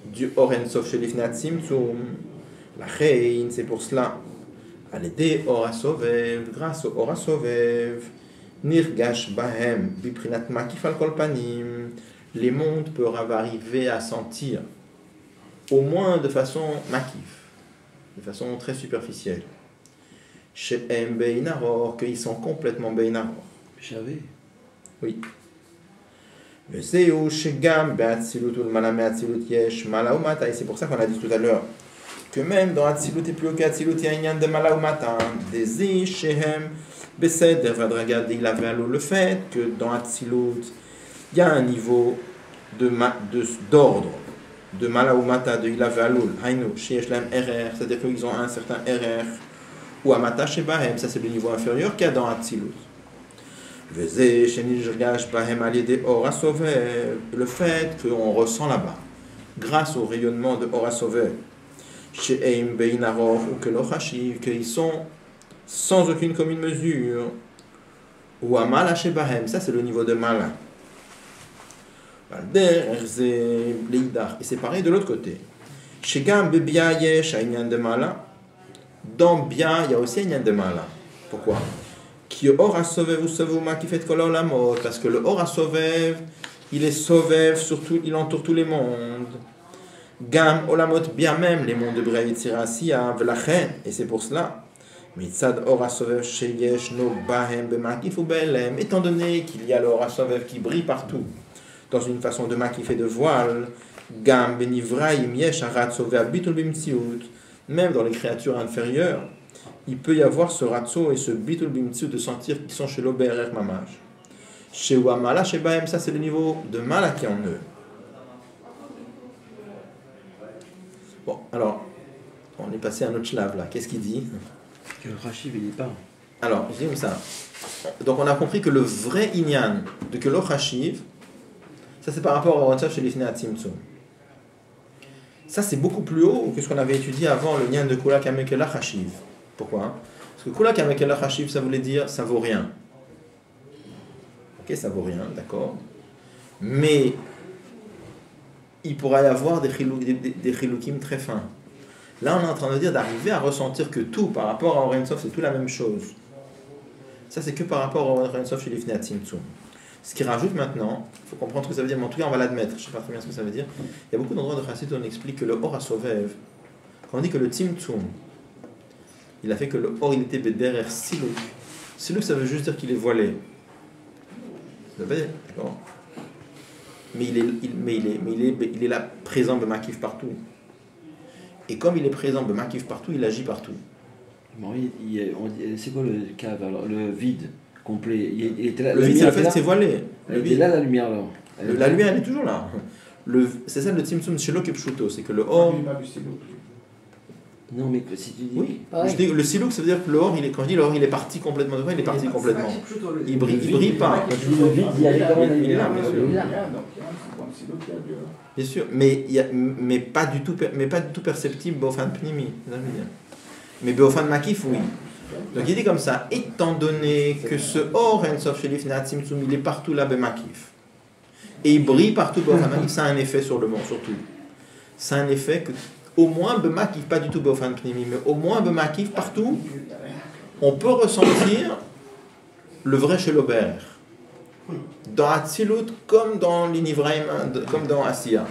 du Oren Sof chez Lifnei Tzimtzum. La Reine, c'est pour cela. Alédé Ora Sovev, grâce au Ora Sovev, Nirgash Bahem, Biprinat Makif al Kolpanim, les mondes peuvent arriver à sentir, au moins de façon makif, de façon très superficielle. Chez M. Beinaror, qu'ils sont complètement Beinaror. J'avais. Oui. Le Zéou, Shegam, Beatzilut, Malame Atzilut, Yesh, Malaumata, et c'est pour ça qu'on a dit tout à l'heure que même dans Atzilut et plus haut qu'Atzilut, il y a un yan de Malaumata, des Ish, Shehem, Beseder, Vadragad, il avait le fait que dans Atzilut, il y a un niveau d'ordre, de Malaumata, de Ilav Alul, Hainu, Sheshlem RR, c'est-à-dire qu'ils ont un certain RR, ou Amata Shebahem, ça c'est le niveau inférieur qu'il y a dans Atzilut. Le fait qu'on ressent là-bas, grâce au rayonnement de Ora Sovev, chez Eim Beinarov ou que l'Ochashiv, qu'ils sont sans aucune commune mesure, ou à Mala Shebahem, ça c'est le niveau de Mala. Et c'est pareil de l'autre côté. Chez Gam Bebia Yesh, Aïnyan de Mala, dans Bia, il y a aussi Aïnyan de Mala. Pourquoi? Qui Ora Sovev ou Savuma qui fait Kola Olamot, parce que le Ora Sovev, il est Sovev, surtout, il entoure tous les mondes. Gam Olamot, bien même les mondes de Bria Yitzira Siya, Velachen, et c'est pour cela. Mitzad Ora Sovev Sheyesh No Bahem Bemakif ou Belem, étant donné qu'il y a le Ora Sovev qui brille partout, dans une façon de makif et de voile, Gam Benivraim Yesh Arat Sovev Bitul Bimtziut, même dans les créatures inférieures, il peut y avoir ce ratso et ce bitul bimtsu de sentir qu'ils sont chez l'oberer mamash. Chez Wamala, chez Bahem, ça c'est le niveau de Mala qui est en eux. Bon, alors, on est passé à un autre shlave là. Qu'est-ce qu'il dit? Que le Rachiv, il est pas. Alors, je dis comme ça. Donc on a compris que le vrai inyan de que l'Ochashiv, ça c'est par rapport au Ransav chez l'Ifnei Atzimtzum. Ça c'est beaucoup plus haut que ce qu'on avait étudié avant le inyan de Kula Kamekela Chashiv. Pourquoi? Parce que Kula Kamekela Chashiv, ça voulait dire ça vaut rien. Ok, ça vaut rien, d'accord. Mais il pourra y avoir des chilukim très fins. Là on est en train de dire d'arriver à ressentir que tout par rapport à Orensov c'est tout la même chose. Ça, c'est que par rapport au Orensov chez l'Ifnei Atzimtzum. Ce qui rajoute maintenant, il faut comprendre ce que ça veut dire, mais en tout cas, on va l'admettre. Je ne sais pas très bien ce que ça veut dire. Il y a beaucoup d'endroits de Chassid où on explique que le Or HaSovev, quand on dit que le Tzimtzum, il a fait que le Or, il était derrière Siluk. Siluk, ça veut juste dire qu'il est voilé. Ça veut pas dire, d'accord. Mais il est là, présent, B'makif partout. Et comme il est présent, B'makif partout, il agit partout. C'est quoi le cave alors? Le vide complet. Il était là, le vide, c'est le fait que c'est voilé. Il est là la lumière alors. La lumière, elle est toujours là. C'est ça le Tzimtzum Shelo Kepshuto, c'est que le Or. Non, mais si tu dis. Oui, je dis, le Siluk, ça veut dire que le Or, quand je dis le Or, il est parti complètement. Il est parti complètement. Il brille pas. Le vide, il y a quand même. Il est là, bien sûr. Bien sûr, mais pas du tout perceptible Beofan Pnimi. Mais Beofan Makif, oui. Donc il dit comme ça, étant donné que ce Or Ensof chez l'Ifnei Atzimtzum, il est partout là, Bemakif. Et il brille partout, Beofan Makif, ça a un effet sur le monde, surtout. Ça a un effet que, au moins Bemakif, pas du tout Beofan Pnimi, mais au moins Bemakif, partout, on peut ressentir le vrai chez l'Ober. Dans Atzilut, comme dans l'Inivraim, comme dans Asiya.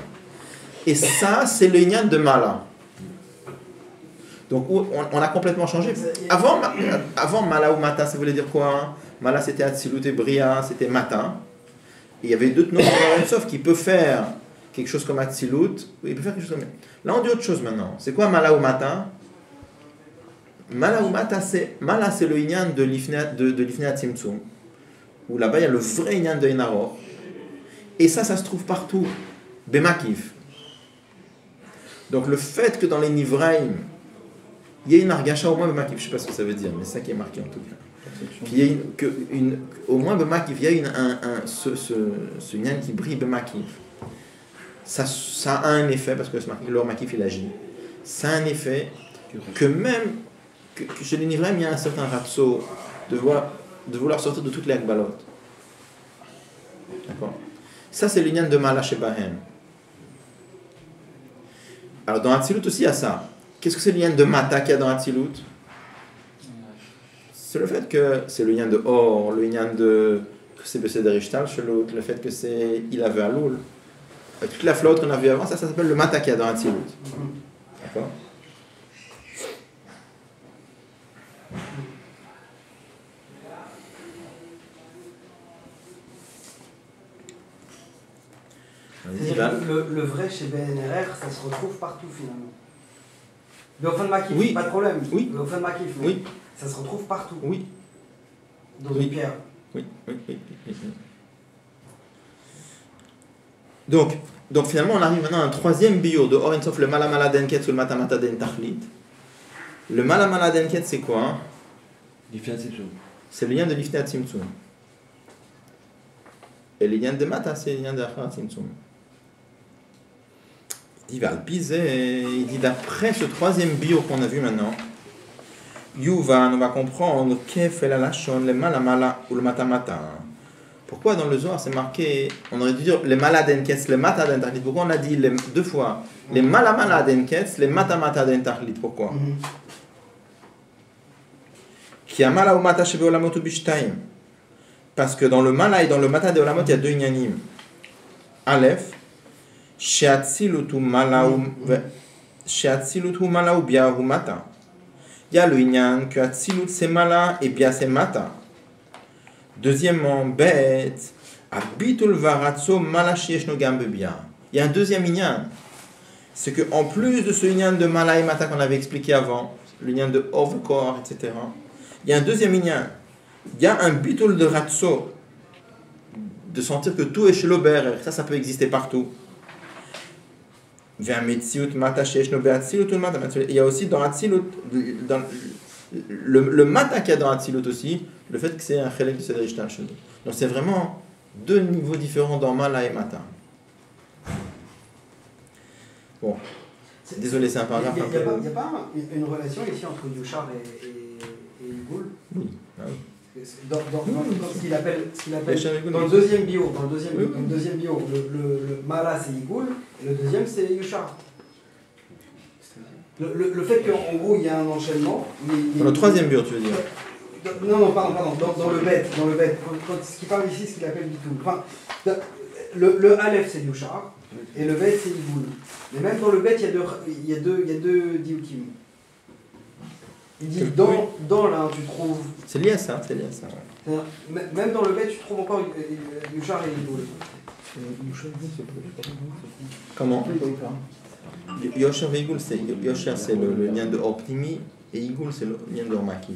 Et ça, c'est le Inyan de Mala. Donc on a complètement changé. Avant Mala ou Mata, ça voulait dire quoi? Mala c'était Atzilut et Bria, c'était Mata. Et il y avait d'autres noms sauf qui peut faire quelque chose comme Atzilut. Il peut faire quelque chose comme... Là on dit autre chose maintenant. C'est quoi Mala ou Mata? Mala ou Mata, c'est le Inyan de l'Ifnei Atzimtzum. Où là-bas il y a le vrai Inyan de Enaror. Et ça se trouve partout. Bemakif. Donc le fait que dans les Nivraim, il y a une argacha au moins Bemakif, je ne sais pas ce que ça veut dire, mais c'est ça qui est marqué en tout cas. Puis il y a au moins Bemakif, il y a ce Nyan qui brille Bemakif. Ça a un effet, parce que l'or Makif il agit. Ça a un effet que même que chez les Nivraim, il y a un certain ratso de vouloir sortir de toutes les Akbalot. D'accord? Ça c'est le Nyan de Mala chez Bahem. Alors dans Atzilut aussi il y a ça. Qu'est-ce que c'est le lien de Mata qu'il y a dans Atzilut? C'est le fait que c'est le lien de Or, le lien de que c'est Beseder Ishtal chez l'autre, le fait que c'est il avait Aloul. Toute la flotte qu'on a vue avant, ça s'appelle le Mata qu'il y a dans Atzilut. D'accord? Le vrai chez BNRR, ça se retrouve partout finalement. Beofan Makif, oui. Pas de problème. Oui. Beofan Makif, oui. Ça se retrouve partout. Oui. Dans une pierre. Oui. Donc finalement, on arrive maintenant à un troisième bio de Orensov, le Malamala Denket ou le Matamata Den Tachlit. Le Malamala Denket, c'est quoi? C'est le lien de l'Ifnei Atzimtzum. Et le lien de Mata, c'est le lien de Achar Atzimtzum. Il dit d'après ce troisième bio qu'on a vu maintenant, Yuvan, on va comprendre Kef el alashon, le malamala ou le matamata. Pourquoi dans le Zohar c'est marqué, on aurait dû dire les maladenkets, les mataden. Pourquoi on a dit deux fois les malamaladenkets, les matamata den tachlit? Pourquoi? Qui a mala ou mata shebe olamot ou bishtaim. Parce que dans le mala et dans le mata de olamot il y a deux inyanim. Aleph. Sheatzilutu mala ou bia ou mata. Il y a le inyan que Atzilut c'est mala et bia c'est mata. Deuxièmement, bet abitul varatso mala shieshno gambe bia. Il y a un deuxième inyan c'est qu'en plus de ce inyan de Mala et Mata qu'on avait expliqué avant, l'inyan de Ovkor, etc., il y a un deuxième inyan. Il y a un bitul de Ratso, de sentir que tout est chez l'Ober, ça peut exister partout. Il y a aussi dans Atzilut, dans le Mata qu'il y a dans Atzilut aussi, le fait que c'est un Chelek de Seder Ishtal Shelu. Donc c'est vraiment deux niveaux différents dans Mala et Mata. Bon, désolé, c'est un paragraphe un peu... Il n'y a pas une relation ici entre Yushar et Igoul? Oui. Ah oui. Dans ce qu'il appelle dans le deuxième bio, dans le deuxième bio, le Mala c'est Igoul et le deuxième c'est Yushar. Le fait qu'en gros il y a un enchaînement. Dans le troisième bio, tu veux dire? Non, pardon, dans le bête. Ce qu'il parle ici, ce qu'il appelle Bitoul. Enfin, le Aleph c'est Yushar et le bête c'est Igoul. Mais même dans le bête il y a deux diukim. Il dit dans là tu trouves. C'est lié à ça, c'est lié à ça. Même dans le bête tu trouves encore Yushar et Igoul. Comment? Yosher et Igoul, Yosher c'est le lien de Optimi et Igoul c'est le lien de Makif.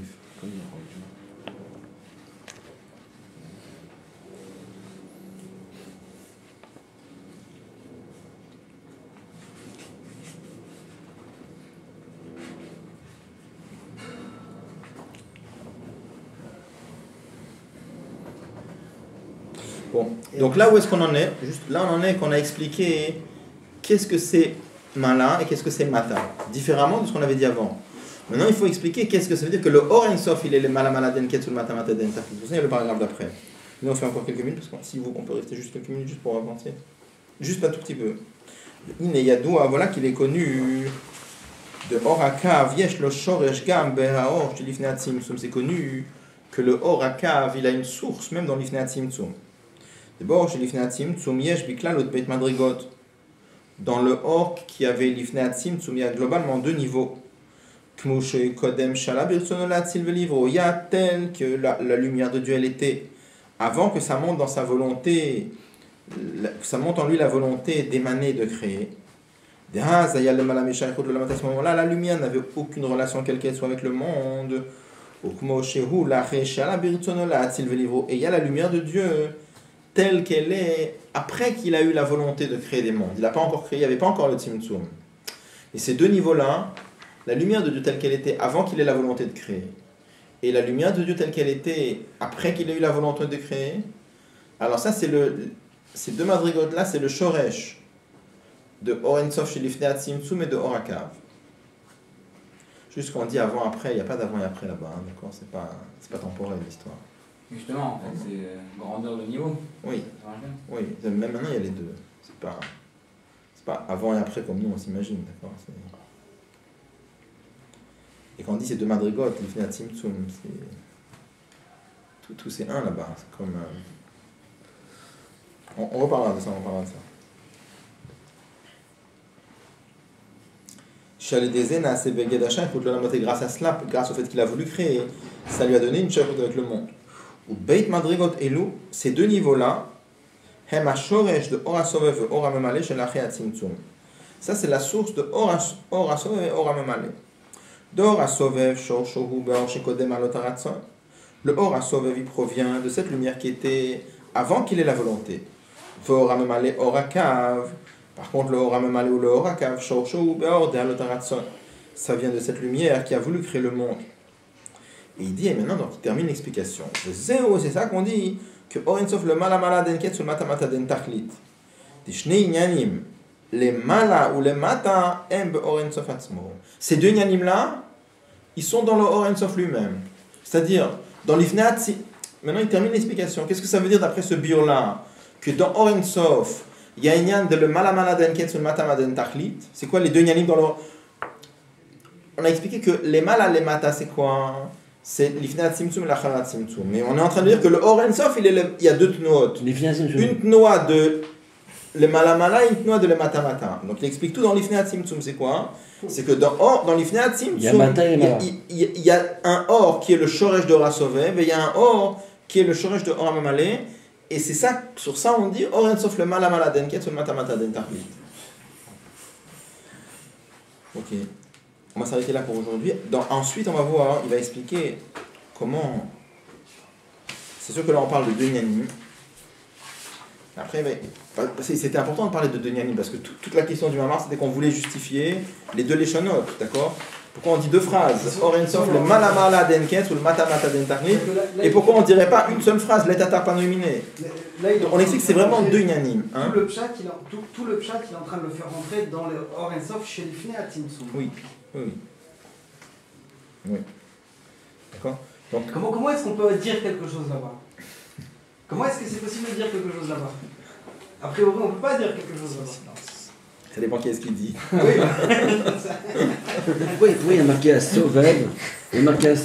Bon, donc là où est-ce qu'on en est? Juste là on en est qu'on a expliqué qu'est-ce que c'est Mala et qu'est-ce que c'est Mata, différemment de ce qu'on avait dit avant. Maintenant il faut expliquer qu'est-ce que ça veut dire que le Or En Sof il est le Mala Mala Den Ketsul Mata Mata Den Tachlit. Vous savez, il y a le paragraphe d'après. Nous on fait encore quelques minutes parce que si vous on peut rester juste quelques minutes juste pour avancer. Juste un tout petit peu. Ine Yadoua, voilà qu'il est connu de Or Akav Yesh Lo Shoresh Gam Be'Haor Lifnei Tzimtzum. C'est connu que le Or Akav il a une source même dans Lifnei Tzimtzum. D'abord, chez Lifnei Tzimtzum, Yesh Biklalot Beit Madrigot. Dans le Or qui avait Lifnei Tzimtzum, il y a globalement deux niveaux. Kmouche Kodem Shalab Irtsonolat Silvelivro. Il y a tel que la lumière de Dieu, elle était, avant que ça monte dans sa volonté, que ça monte en lui la volonté d'émaner, de créer. À ce moment-là, la lumière n'avait aucune relation quelle qu'elle soit avec le monde. Et il y a la lumière de Dieu telle qu'elle est après qu'il a eu la volonté de créer des mondes. Il n'a pas encore créé, il n'y avait pas encore le Tzimtzum. Et ces deux niveaux-là, la lumière de Dieu telle qu'elle était avant qu'il ait la volonté de créer, et la lumière de Dieu telle qu'elle était après qu'il ait eu la volonté de créer, alors ça c'est ces deux madrigotes-là, c'est le Shoresh de Or En Sof chez Lifnei Tzimtzum et de Or Akav. Juste qu'on dit avant-après, il n'y a pas d'avant et après là-bas, hein, d'accord? C'est pas temporel l'histoire. Justement, en fait, c'est grandeur de niveau. Oui, oui, même maintenant il y a les deux. C'est pas avant et après comme nous on s'imagine, d'accord? Et quand on dit ces deux madrigotes, Lifnei Tzimtzum, tout c'est un là-bas. C'est comme. On reparlera de ça, Grâce à cela, grâce au fait qu'il a voulu créer, ça lui a donné une shaykhut avec le monde. Ou Beit Madrigot Elu, ces deux niveaux-là, Hem HaShoresh de Or HaSovev et Or HaMemale shel Achei HaTzimtzum. Ça, c'est la source de Or HaSovev et Or HaMemale. De Or HaSovev, Shorshohu Be'or Shekodem Alot HaRatzon. Le Or HaSovev, il provient de cette lumière qui était avant qu'il ait la volonté. Or HaMemale, Or HaKav. Par contre, le Or HaMemale ou le Or HaKav, Shorshohu Be'or De'alot HaRatzon. Ça vient de cette lumière qui a voulu créer le monde. Et il dit, et maintenant, donc, il termine l'explication. C'est ça qu'on dit, que Or En Sof le Mala Mala Den Ketsul Mata Mata Den Tachlit. Tishnei Inyanim, les Mala ou les Mata, Em Or En Sof Atzmo. Ces deux Inyanim-là, ils sont dans le Or En Sof lui-même. C'est-à-dire, dans l'Ifnei Tzimtzum. Maintenant, il termine l'explication. Qu'est-ce que ça veut dire d'après ce bio-là? Que dans Or En Sof, il y a un Inyan de le Mala Mala Den Ketsul Mata Mata Den Tachlit. C'est quoi les deux Inyanim dans le. On a expliqué que les Mala, les Mata, c'est quoi? C'est l'Ifnei Tzimtzum et l'Achara Tzimtzum. Mais on est en train de dire que le Or En Sof, il y a deux tnoot. Une tnoa de le Mala Mala et une tnoa de le Mata Mata. Donc il explique tout dans l'Ifnei Tzimtzum. C'est quoi? C'est que dans l'Ifnei Tzimtzum, il y a un Or qui est le Shoresh de Or HaSovev et il y a un Or qui est le Shoresh de Or HaMemale. Et c'est ça, sur ça on dit Or En Sof le Mala Mala Den Ketsul Mata Mata Den Tachlit. Ok. On va s'arrêter là pour aujourd'hui. Ensuite, on va voir, il va expliquer comment... C'est sûr que là, on parle de deux Inyanim. Après, c'était important de parler de deux Inyanim, parce que toute la question du Mamar, c'était qu'on voulait justifier les deux Leshonot, d'accord? Pourquoi on dit deux phrases? Or en sof, le malamala denket ou le matamata dentarni. Et pourquoi on ne dirait pas une seule phrase, l'etata panominé? On explique que c'est vraiment deux Inyanim. Tout le pshat, il est en train de le faire rentrer dans le Or en sof chez l'ifne à Tzimtzum. Oui. D'accord? Donc, comment est-ce qu'on peut dire quelque chose là-bas? Comment est-ce que c'est possible de dire quelque chose là-bas? A priori, on ne peut pas dire quelque chose là-bas. Ça dépend qui est-ce qui dit. Oui, il y a marqué à Sovel, il y a marqué à...